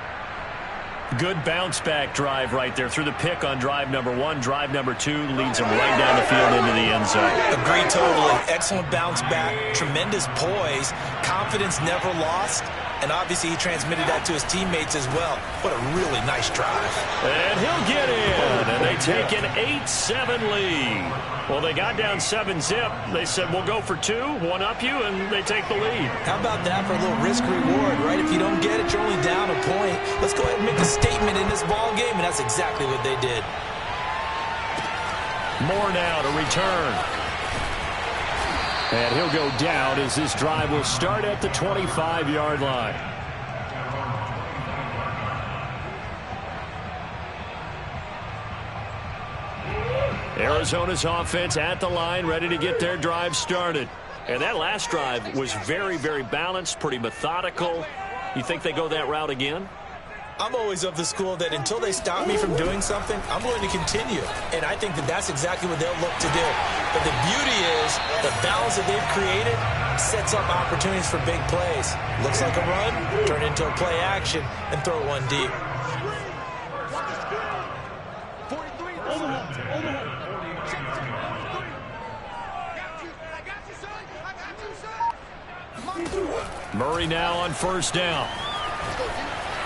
Good bounce-back drive right there. Through the pick on drive number 1. Drive number 2 leads him right down the field into the end zone.
Agree totally. Excellent bounce back. Tremendous poise. Confidence never lost. And obviously he transmitted that to his teammates as well. What a really nice drive.
And he'll get in. And they take an 8-7 lead. Well, they got down 7-zip. They said, we'll go for 2, one up you, and they take the lead.
How about that for a little risk-reward, right? If you don't get it, you're only down a point. Let's go ahead and make a statement in this ball game, and that's exactly what they did.
More now to return. And he'll go down as this drive will start at the 25-yard line. Arizona's offense at the line, ready to get their drive started. And that last drive was very, very balanced, pretty methodical. You think they go that route again?
I'm always of the school that until they stop me from doing something, I'm going to continue. And I think that that's exactly what they'll look to do. But the beauty is the balance that they've created sets up opportunities for big plays. Looks like a run, turn it into a play action, and throw one deep.
Murray now on first down.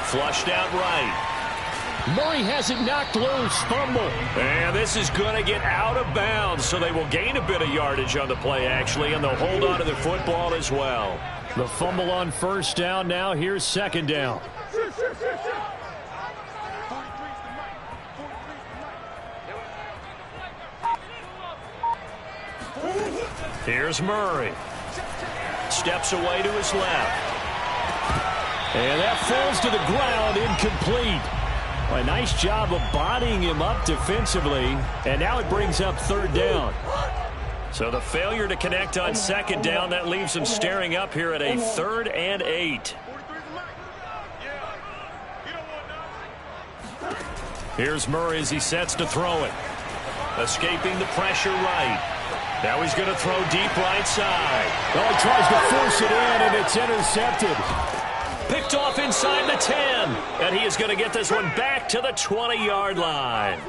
Flushed out right. Murray has it knocked loose. Fumble. And this is going to get out of bounds, so they will gain a bit of yardage on the play, actually, and they'll hold on to the football as well. The fumble on first down now. Here's second down. Here's Murray. Steps away to his left. And that falls to the ground, incomplete. Well, a nice job of bodying him up defensively. And now it brings up third down. So the failure to connect on second down, that leaves him staring up here at a 3rd and 8. Here's Murray as he sets to throw it. Escaping the pressure right. Now he's going to throw deep right side.
Well, he tries to force it in, and it's intercepted.
Picked off inside the 10. And he is going to get this one back to the 20-yard line.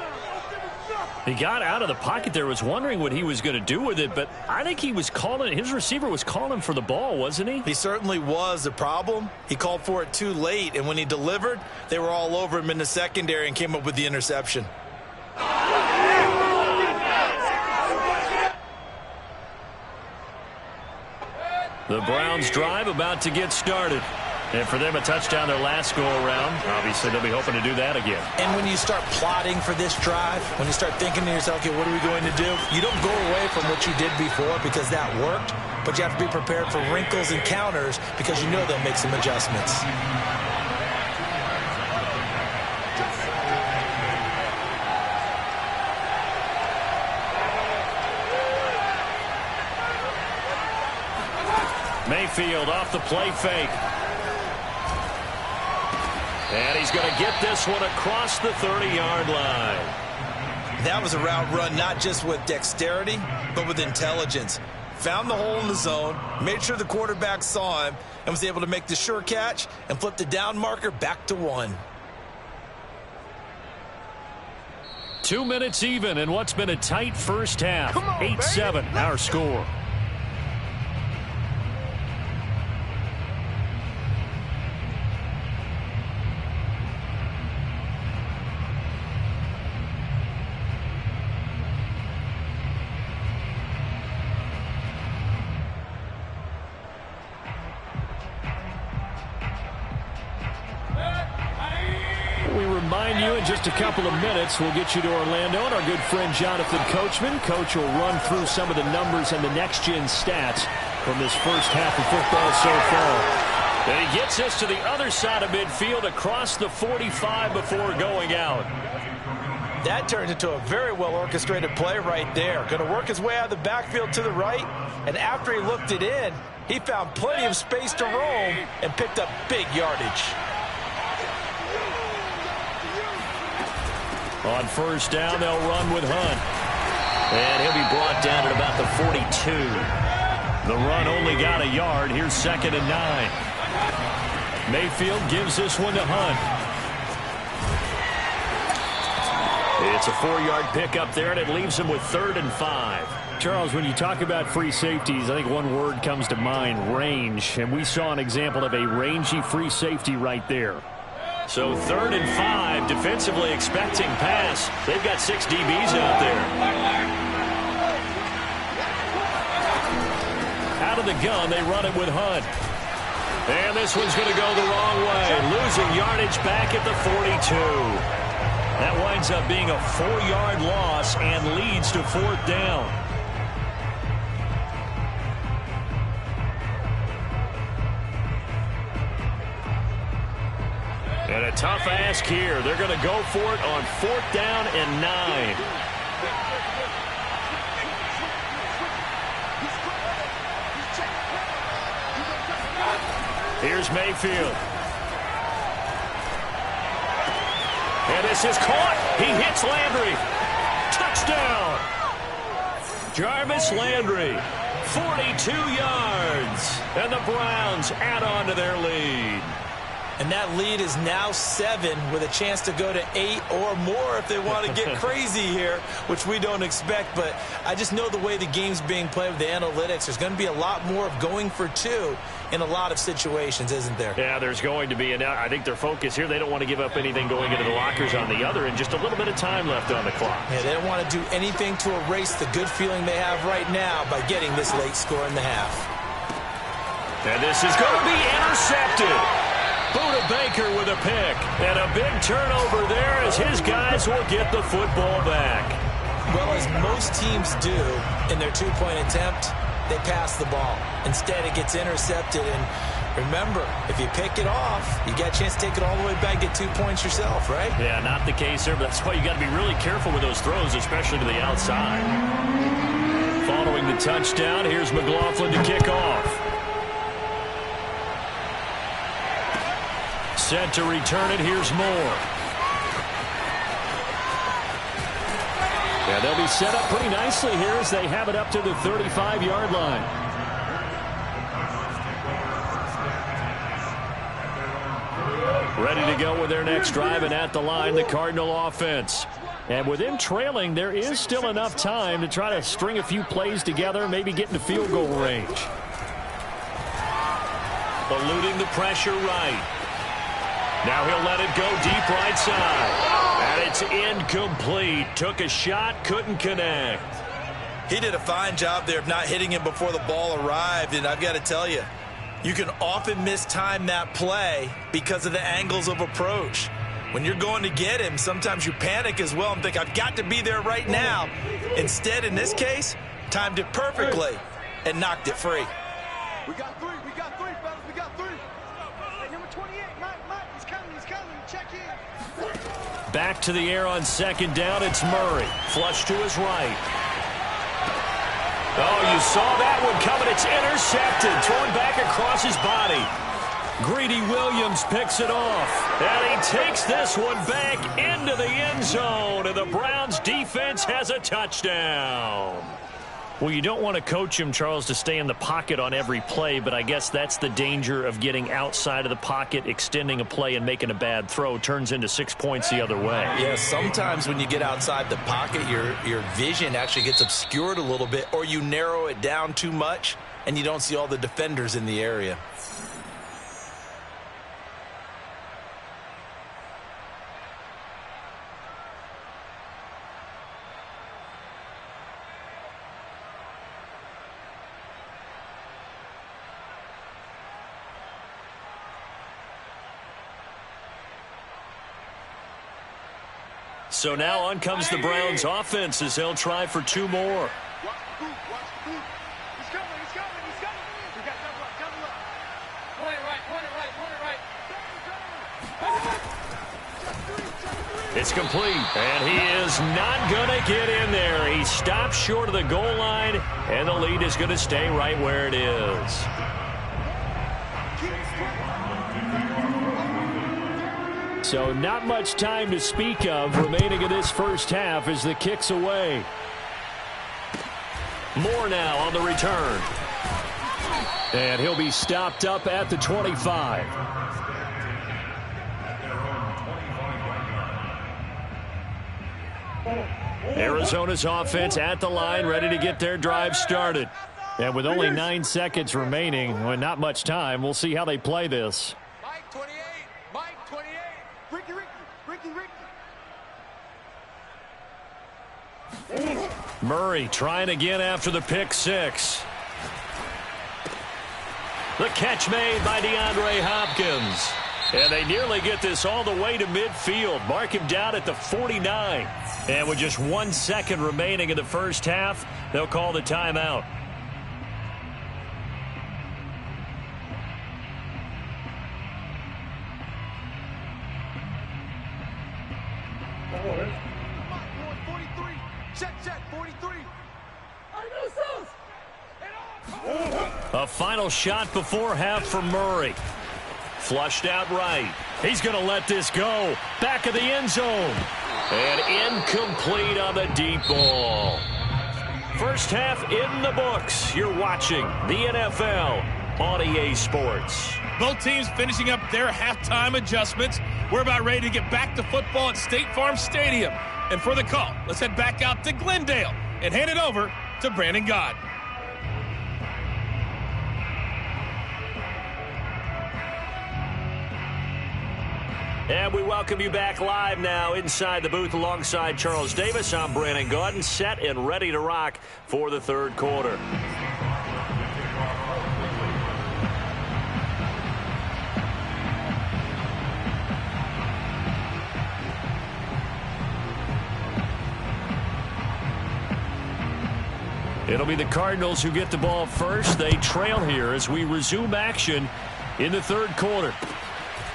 He got out of the pocket there, was wondering what he was going to do with it, but I think he was calling, his receiver was calling for the ball, wasn't he?
He certainly was. The problem, he called for it too late, and when he delivered, they were all over him in the secondary and came up with the interception.
The Browns drive about to get started. And for them, a touchdown their last go-around. Obviously, they'll be hoping to do that again.
And when you start plotting for this drive, when you start thinking to yourself, okay, what are we going to do? You don't go away from what you did before because that worked, but you have to be prepared for wrinkles and counters because you know they'll make some adjustments.
Mayfield off the play fake. And he's going to get this one across the 30-yard line.
That was a route run not just with dexterity, but with intelligence. Found the hole in the zone, made sure the quarterback saw him, and was able to make the sure catch and flip the down marker back to 1.
2 minutes even in what's been a tight first half. 8-7 our score. Just a couple of minutes, we'll get you to Orlando and our good friend Jonathan Coachman. Coach will run through some of the numbers and the next-gen stats from this first half of football so far. And he gets us to the other side of midfield across the 45 before going out.
That turned into a very well-orchestrated play right there. Going to work his way out of the backfield to the right, and after he looked it in, he found plenty of space to roam and picked up big yardage.
On first down, they'll run with Hunt. And he'll be brought down at about the 42. The run only got a yard. Here's 2nd and 9. Mayfield gives this one to Hunt. It's a 4-yard pickup there, and it leaves them with 3rd and 5.
Charles, when you talk about free safeties, I think one word comes to mind, range. And we saw an example of a rangy free safety right there.
So 3rd and 5, defensively expecting pass. They've got 6 DBs out there. Out of the gun, they run it with Hunt. And this one's going to go the wrong way. Losing yardage back at the 42. That winds up being a 4-yard loss and leads to 4th down. And a tough ask here. They're going to go for it on 4th down and 9. Here's Mayfield. And this is caught. He hits Landry. Touchdown. Jarvis Landry, 42 yards. And the Browns add on to their lead.
And that lead is now 7 with a chance to go to 8 or more if they want to get crazy here, which we don't expect. But I just know the way the game's being played with the analytics, there's going to be a lot more of going for 2 in a lot of situations, isn't there?
Yeah, there's going to be. And I think their focus here, they don't want to give up anything going into the lockers on the other, and just a little bit of time left on the clock.
Yeah, they don't want to do anything to erase the good feeling they have right now by getting this late score in the half.
And this is going to be intercepted. Buda Baker with a pick. And a big turnover there as his guys will get the football back.
Well, as most teams do in their 2-point attempt, they pass the ball. Instead, it gets intercepted. And remember, if you pick it off, you got a chance to take it all the way back, get 2 points yourself, right?
Yeah, not the case there, but that's why you got to be really careful with those throws, especially to the outside. Following the touchdown, here's McLaughlin to kick off. Set to return it. Here's Moore. Yeah, they'll be set up pretty nicely here as they have it up to the 35-yard line. Ready to go with their next drive, and at the line, the Cardinal offense. And with them trailing, there is still enough time to try to string a few plays together, maybe get into field goal range. Eluding the pressure right. Now he'll let it go deep right side. And it's incomplete. Took a shot, couldn't connect.
He did a fine job there of not hitting him before the ball arrived. And I've got to tell you, you can often mistime that play because of the angles of approach. When you're going to get him, sometimes you panic as well and think, I've got to be there right now. Instead, in this case, timed it perfectly and knocked it free.
We got 3, fellas, we got 3. Hey, number 28, Mike, he's coming, check in.
Back to the air on 2nd down, it's Murray. Flush to his right. Oh, you saw that one coming. It's intercepted. Thrown back across his body. Greedy Williams picks it off. And he takes this one back into the end zone. And the Browns defense has a touchdown. Well, you don't want to coach him, Charles, to stay in the pocket on every play, but I guess that's the danger of getting outside of the pocket, extending a play, and making a bad throw. Turns into 6 points the other way.
Yeah, sometimes when you get outside the pocket, your vision actually gets obscured a little bit, or you narrow it down too much, and you don't see all the defenders in the area.
So now on comes the Browns offense as they'll try for 2 more.
Watch the boot. He's coming. We got double up. Point it right.
It's complete, and he is not going to get in there. He stops short of the goal line, and the lead is going to stay right where it is.
So not much time to speak of remaining in this first half as the kick's away.
Moore now on the return.
And he'll be stopped up at the 25.
Arizona's offense at the line, ready to get their drive started.
And with only 9 seconds remaining, well, not much time, we'll see how they play this.
Mike 28, Mike 28. Ricky.
Murray trying again after the pick six. The catch made by DeAndre Hopkins. And they nearly get this all the way to midfield. Mark him down at the 49. And with just 1 second remaining in the first half, they'll call the timeout. A final shot before half for Murray. Flushed out right. He's going to let this go. Back of the end zone. And incomplete on the deep ball. First half in the books. You're watching the NFL on EA Sports.
Both teams finishing up their halftime adjustments. We're about ready to get back to football at State Farm Stadium. And for the call, let's head back out to Glendale and hand it over to Brandon Gott.
And we welcome you back live now inside the booth alongside Charles Davis. I'm Brandon Gordon, set and ready to rock for the third quarter. It'll be the Cardinals who get the ball first. They trail here as we resume action in the third quarter.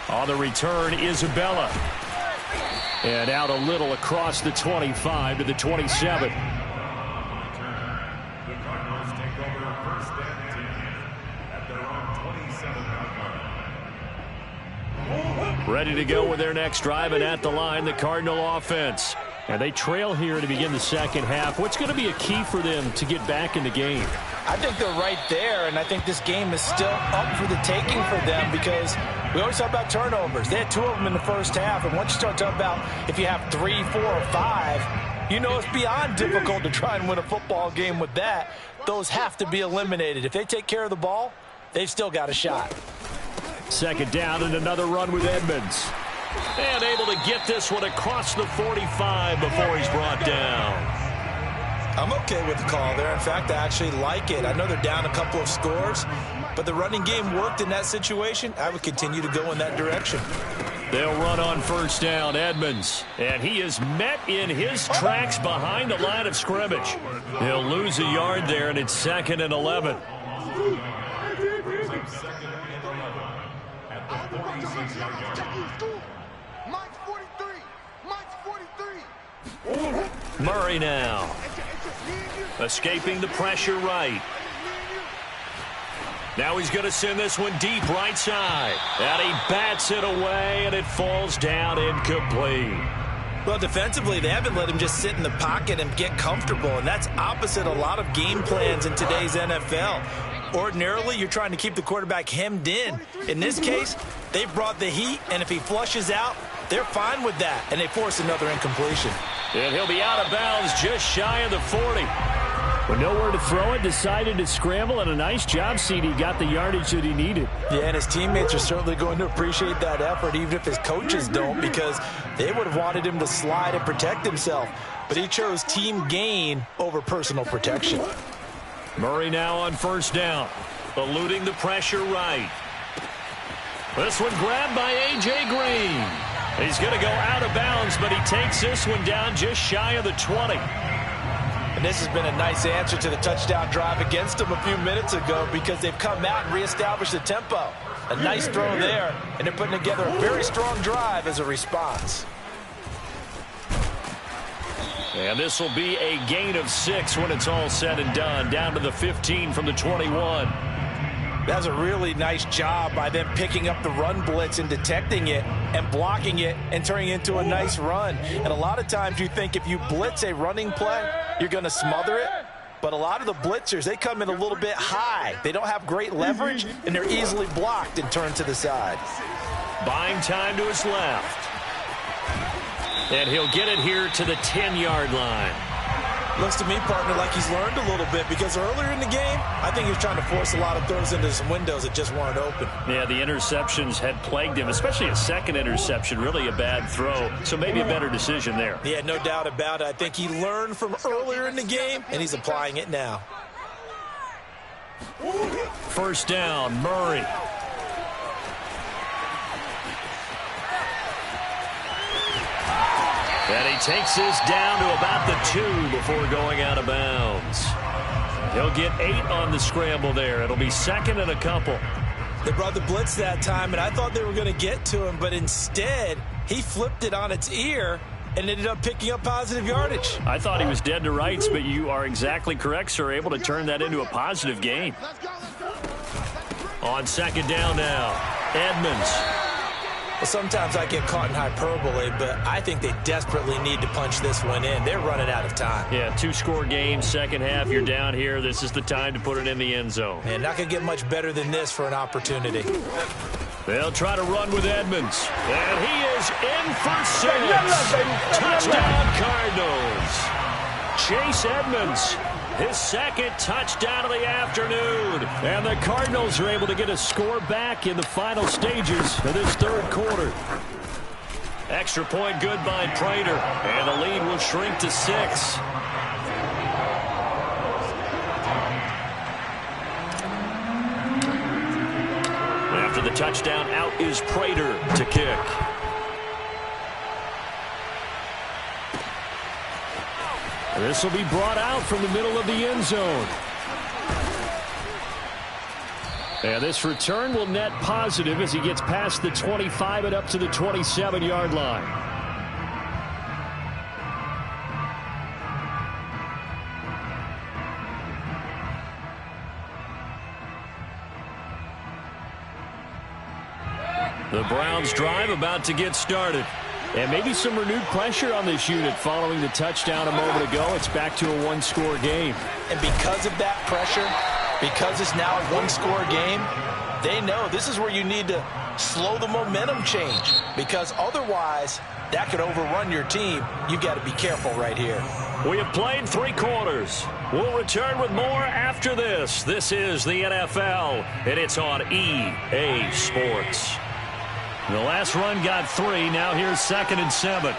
On the return, Isabella. And out a little across the 25 to the 27.
The Cardinals take over first and 10 at their own 27-yard line.
Ready to go with their next drive, and at the line, the Cardinal offense.
And they trail here to begin the second half. What's going to be a key for them to get back in the game?
I think they're right there, and I think this game is still up for the taking for them because we always talk about turnovers. They had 2 of them in the first half, and once you start talking about if you have 3, 4, or 5, you know it's beyond difficult to try and win a football game with that. Those have to be eliminated. If they take care of the ball, they've still got a shot.
Second down and another run with Edmonds.
And able to get this one across the 45 before he's brought down.
I'm okay with the call there. In fact, I actually like it. I know they're down a couple of scores, but the running game worked in that situation. I would continue to go in that direction.
They'll run on first down, Edmonds. And he is met in his tracks behind the line of scrimmage. He'll lose a yard there, and it's 2nd and 11. Murray now. Escaping the pressure right. Now he's going to send this one deep right side. And he bats it away, and it falls down incomplete.
Well, defensively, they haven't let him just sit in the pocket and get comfortable, and that's opposite a lot of game plans in today's NFL. Ordinarily, you're trying to keep the quarterback hemmed in. In this case, they've brought the heat, and if he flushes out, they're fine with that, and they force another incompletion.
And he'll be out of bounds just shy of the 40.
With nowhere to throw it, decided to scramble, and a nice job, CD. Got the yardage that he needed.
Yeah, and his teammates are certainly going to appreciate that effort, even if his coaches don't, because they would have wanted him to slide and protect himself. But he chose team gain over personal protection.
Murray now on first down, eluding the pressure right. This one grabbed by A.J. Green. He's going to go out of bounds, but he takes this one down just shy of the 20.
And this has been a nice answer to the touchdown drive against them a few minutes ago because they've come out and reestablished the tempo. A nice throw there, and they're putting together a very strong drive as a response.
And this will be a gain of 6 when it's all said and done, down to the 15 from the 21.
That's a really nice job by them picking up the run blitz and detecting it and blocking it and turning it into a nice run. And a lot of times you think if you blitz a running play, you're going to smother it. But a lot of the blitzers, they come in a little bit high. They don't have great leverage, and they're easily blocked and turned to the side.
Buying time to his left. And he'll get it here to the 10-yard line.
Looks to me, partner, like he's learned a little bit because earlier in the game, I think he was trying to force a lot of throws into some windows that just weren't open.
Yeah, the interceptions had plagued him, especially a second interception, really a bad throw. So maybe a better decision there.
Yeah, no doubt about it. I think he learned from earlier in the game, and he's applying it now.
First down, Murray. And he takes this down to about the 2 before going out of bounds. He'll get 8 on the scramble there. It'll be second and a couple.
They brought the blitz that time, and I thought they were going to get to him, but instead he flipped it on its ear and ended up picking up positive yardage.
I thought he was dead to rights, but you are exactly correct, sir. Able to turn that into a positive gain.
On second down now, Edmonds.
Well, sometimes I get caught in hyperbole, but I think they desperately need to punch this one in. They're running out of time.
Yeah, 2-score game, second half, you're down here. This is the time to put it in the end zone.
And not going to get much better than this for an opportunity.
They'll try to run with Edmonds. And he is in for 6. Touchdown, Cardinals. Chase Edmonds, his second touchdown of the afternoon. And the Cardinals are able to get a score back in the final stages of this third quarter. Extra point good by Prater. And the lead will shrink to 6. After the touchdown, out is Prater to kick. This will be brought out from the middle of the end zone. And this return will net positive as he gets past the 25 and up to the 27-yard line. The Browns drive about to get started. And maybe some renewed pressure on this unit following the touchdown a moment ago. It's back to a one-score game.
And because of that pressure, because it's now a one-score game, they know this is where you need to slow the momentum change. Because otherwise, that could overrun your team. You've got to be careful right here.
We have played 3 quarters. We'll return with more after this. This is the NFL, and it's on EA Sports. The last run got 3. Now here's 2nd and 7.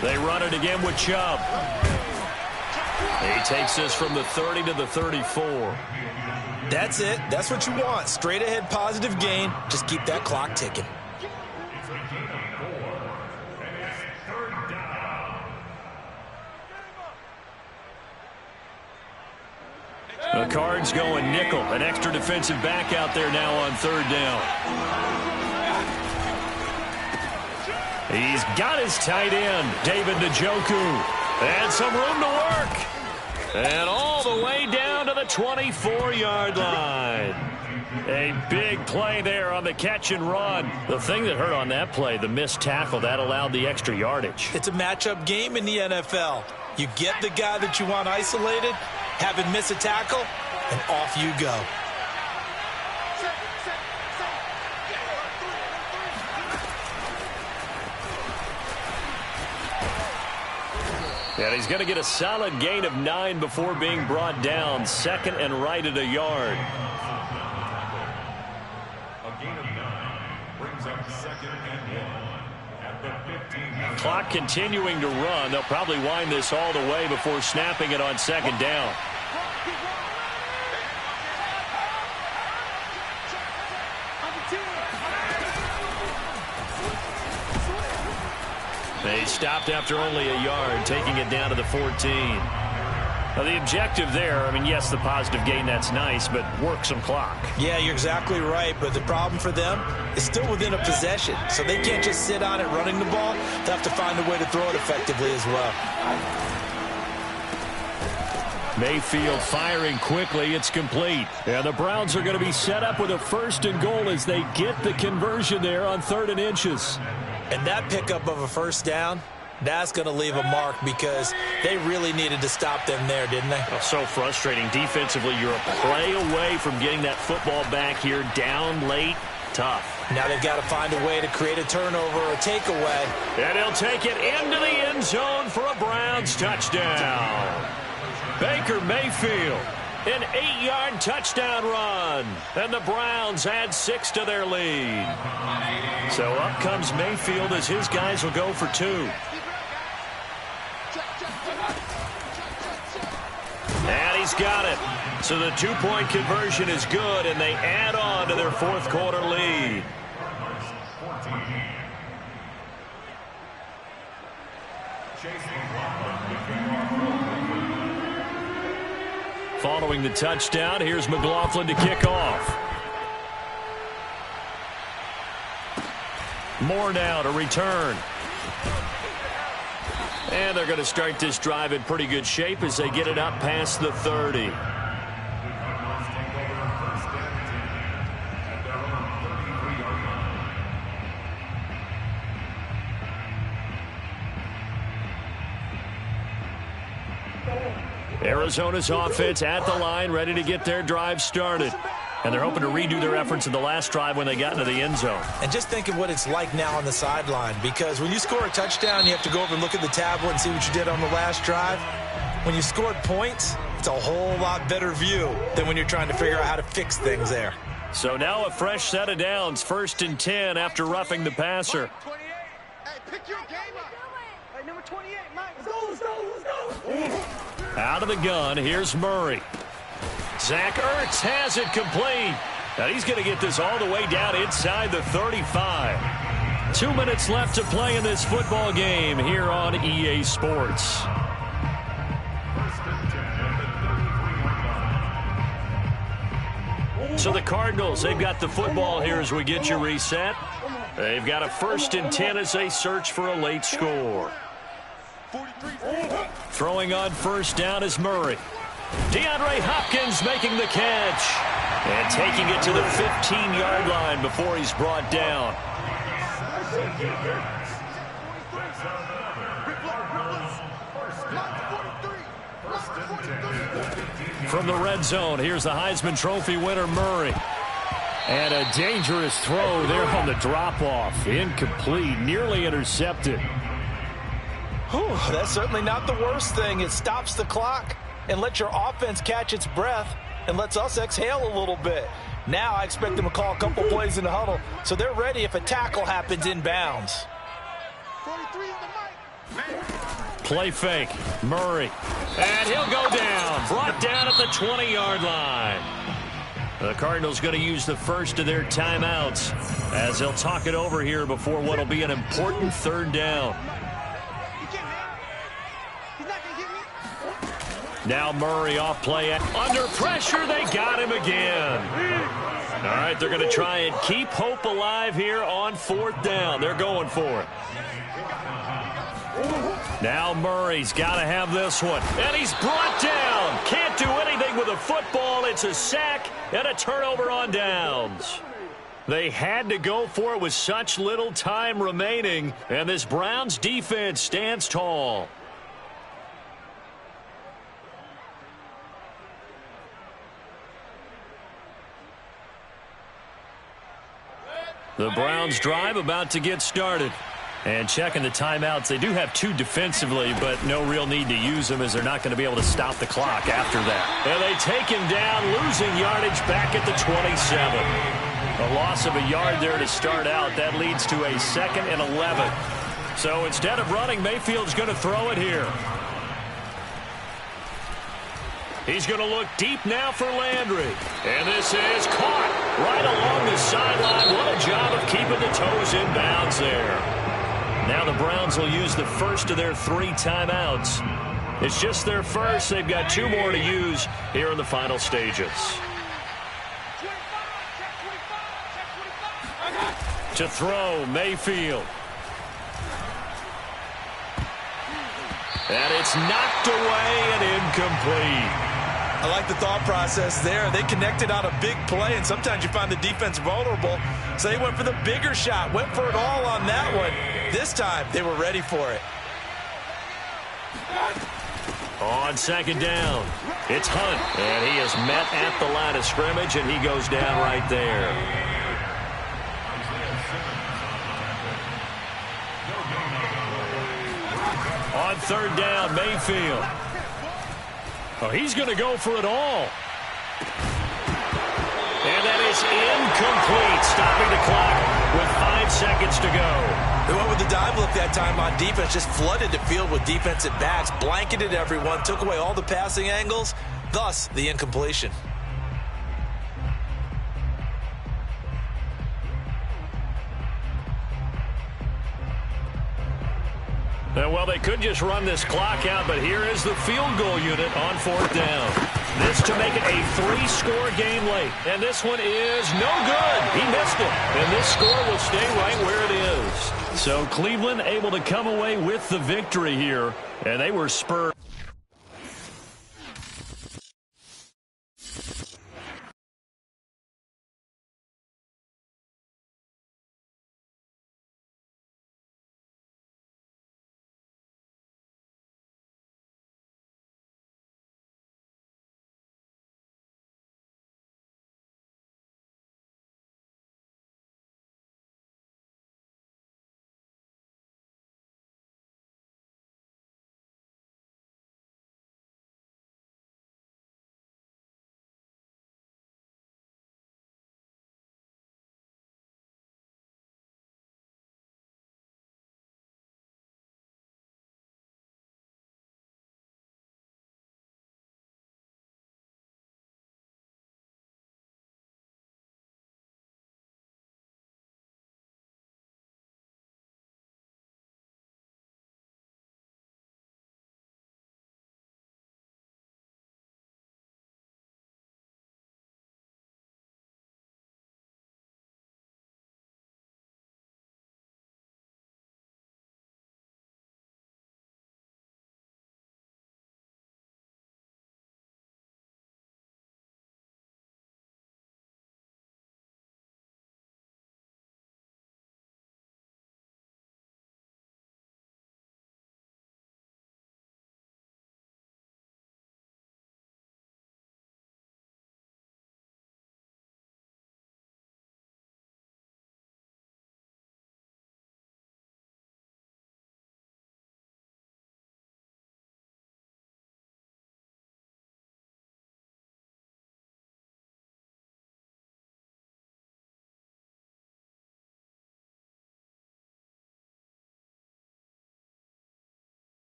They run it again with Chubb. He takes this from the 30 to the 34.
That's it. That's what you want. Straight ahead positive gain. Just keep that clock ticking.
The Cards going nickel. An extra defensive back out there now on 3rd down. He's got his tight end, David Njoku. And some room to work. And all the way down to the 24-yard line. A big play there on the catch and run. The thing that hurt on that play, the missed tackle, that allowed the extra yardage.
It's a matchup game in the NFL. You get the guy that you want isolated, have him miss a tackle, and off you go.
And he's going to get a solid gain of 9 before being brought down. 2nd and right at a yard.
A gain of 9 brings up 2nd and 1 at the 15.
Clock continuing to run. They'll probably wind this all the way before snapping it on 2nd down. They stopped after only a yard, taking it down to the 14. Now, the objective there, I mean, yes, the positive gain, that's nice, but work some clock.
Yeah, you're exactly right, but the problem for them is still within a possession, so they can't just sit on it running the ball. They'll have to find a way to throw it effectively as well.
Mayfield firing quickly. It's complete. And the Browns are going to be set up with a 1st and goal as they get the conversion there on 3rd and inches.
And that pickup of a 1st down, that's going to leave a mark because they really needed to stop them there, didn't they?
Oh, so frustrating. Defensively, you're a play away from getting that football back here, down late. tough.
Now they've got to find a way to create a turnover or a takeaway.
And he'll take it into the end zone for a Browns touchdown. Baker Mayfield, an 8-yard touchdown run. And the Browns add 6 to their lead. So up comes Mayfield as his guys will go for 2. And he's got it. So the 2-point conversion is good, and they add on to their fourth quarter lead. Following the touchdown, here's McLaughlin to kick off. Moore now to return. And they're going to start this drive in pretty good shape as they get it up past the 30. Arizona's offense at the line, ready to get their drive started. And they're hoping to redo their efforts in the last drive when they got into the end zone.
And just think of what it's like now on the sideline, because when you score a touchdown, you have to go over and look at the tablet and see what you did on the last drive. When you scored points, it's a whole lot better view than when you're trying to figure out how to fix things there.
So now a fresh set of downs, 1st and 10 after roughing the passer.
28. Hey, pick your game up. Hey, number 28, Mike. Let's go.
Out of the gun, here's Murray. Zach Ertz has it complete. Now he's going to get this all the way down inside the 35. 2 minutes left to play in this football game here on EA Sports. So the Cardinals, they've got the football here as we get you reset. They've got a 1st and 10 as they search for a late score. Throwing on 1st down is Murray. DeAndre Hopkins making the catch. And taking it to the 15-yard line before he's brought down. From the red zone, here's the Heisman Trophy winner, Murray. And a dangerous throw there on the drop-off. Incomplete, nearly intercepted.
Whew, that's certainly not the worst thing. It stops the clock and lets your offense catch its breath and lets us exhale a little bit. Now I expect them to call a couple plays in the huddle, so they're ready if a tackle happens inbounds.
43 in the mic.
Play fake, Murray. And he'll go down. Brought down at the 20-yard line. The Cardinals going to use the first of their timeouts as they'll talk it over here before what will be an important 3rd down. Now Murray off play. Under pressure, they got him again. All right, they're going to try and keep hope alive here on 4th down. They're going for it. Now Murray's got to have this one. And he's brought down. Can't do anything with a football. It's a sack and a turnover on downs. They had to go for it with such little time remaining. And this Browns defense stands tall. The Browns drive about to get started. And checking the timeouts, they do have 2 defensively, but no real need to use them as they're not going to be able to stop the clock after that. And they take him down, losing yardage back at the 27. A loss of a yard there to start out. That leads to a 2nd and 11. So instead of running, Mayfield's going to throw it here. He's going to look deep now for Landry. And this is caught right along the sideline. What a job of keeping the toes in bounds there. Now the Browns will use the first of their 3 timeouts. It's just their first. They've got 2 more to use here in the final stages. To throw, Mayfield. And it's knocked away and incomplete.
I like the thought process there. They connected on a big play, and sometimes you find the defense vulnerable. So they went for the bigger shot, went for it all on that one. This time, they were ready for it.
On 2nd down, it's Hunt. And he is met at the line of scrimmage, and he goes down right there. third down, Mayfield. Oh, he's going to go for it all. And that is incomplete, stopping the clock with 5 seconds to go.
They went with the dive look that time on defense, just flooded the field with defensive backs, blanketed everyone, took away all the passing angles, thus the incompletion.
Well, they could just run this clock out, but here is the field goal unit on 4th down. This to make it a 3-score game late. And this one is no good. He missed it. And this score will stay right where it is. So Cleveland able to come away with the victory here. And they were spurred.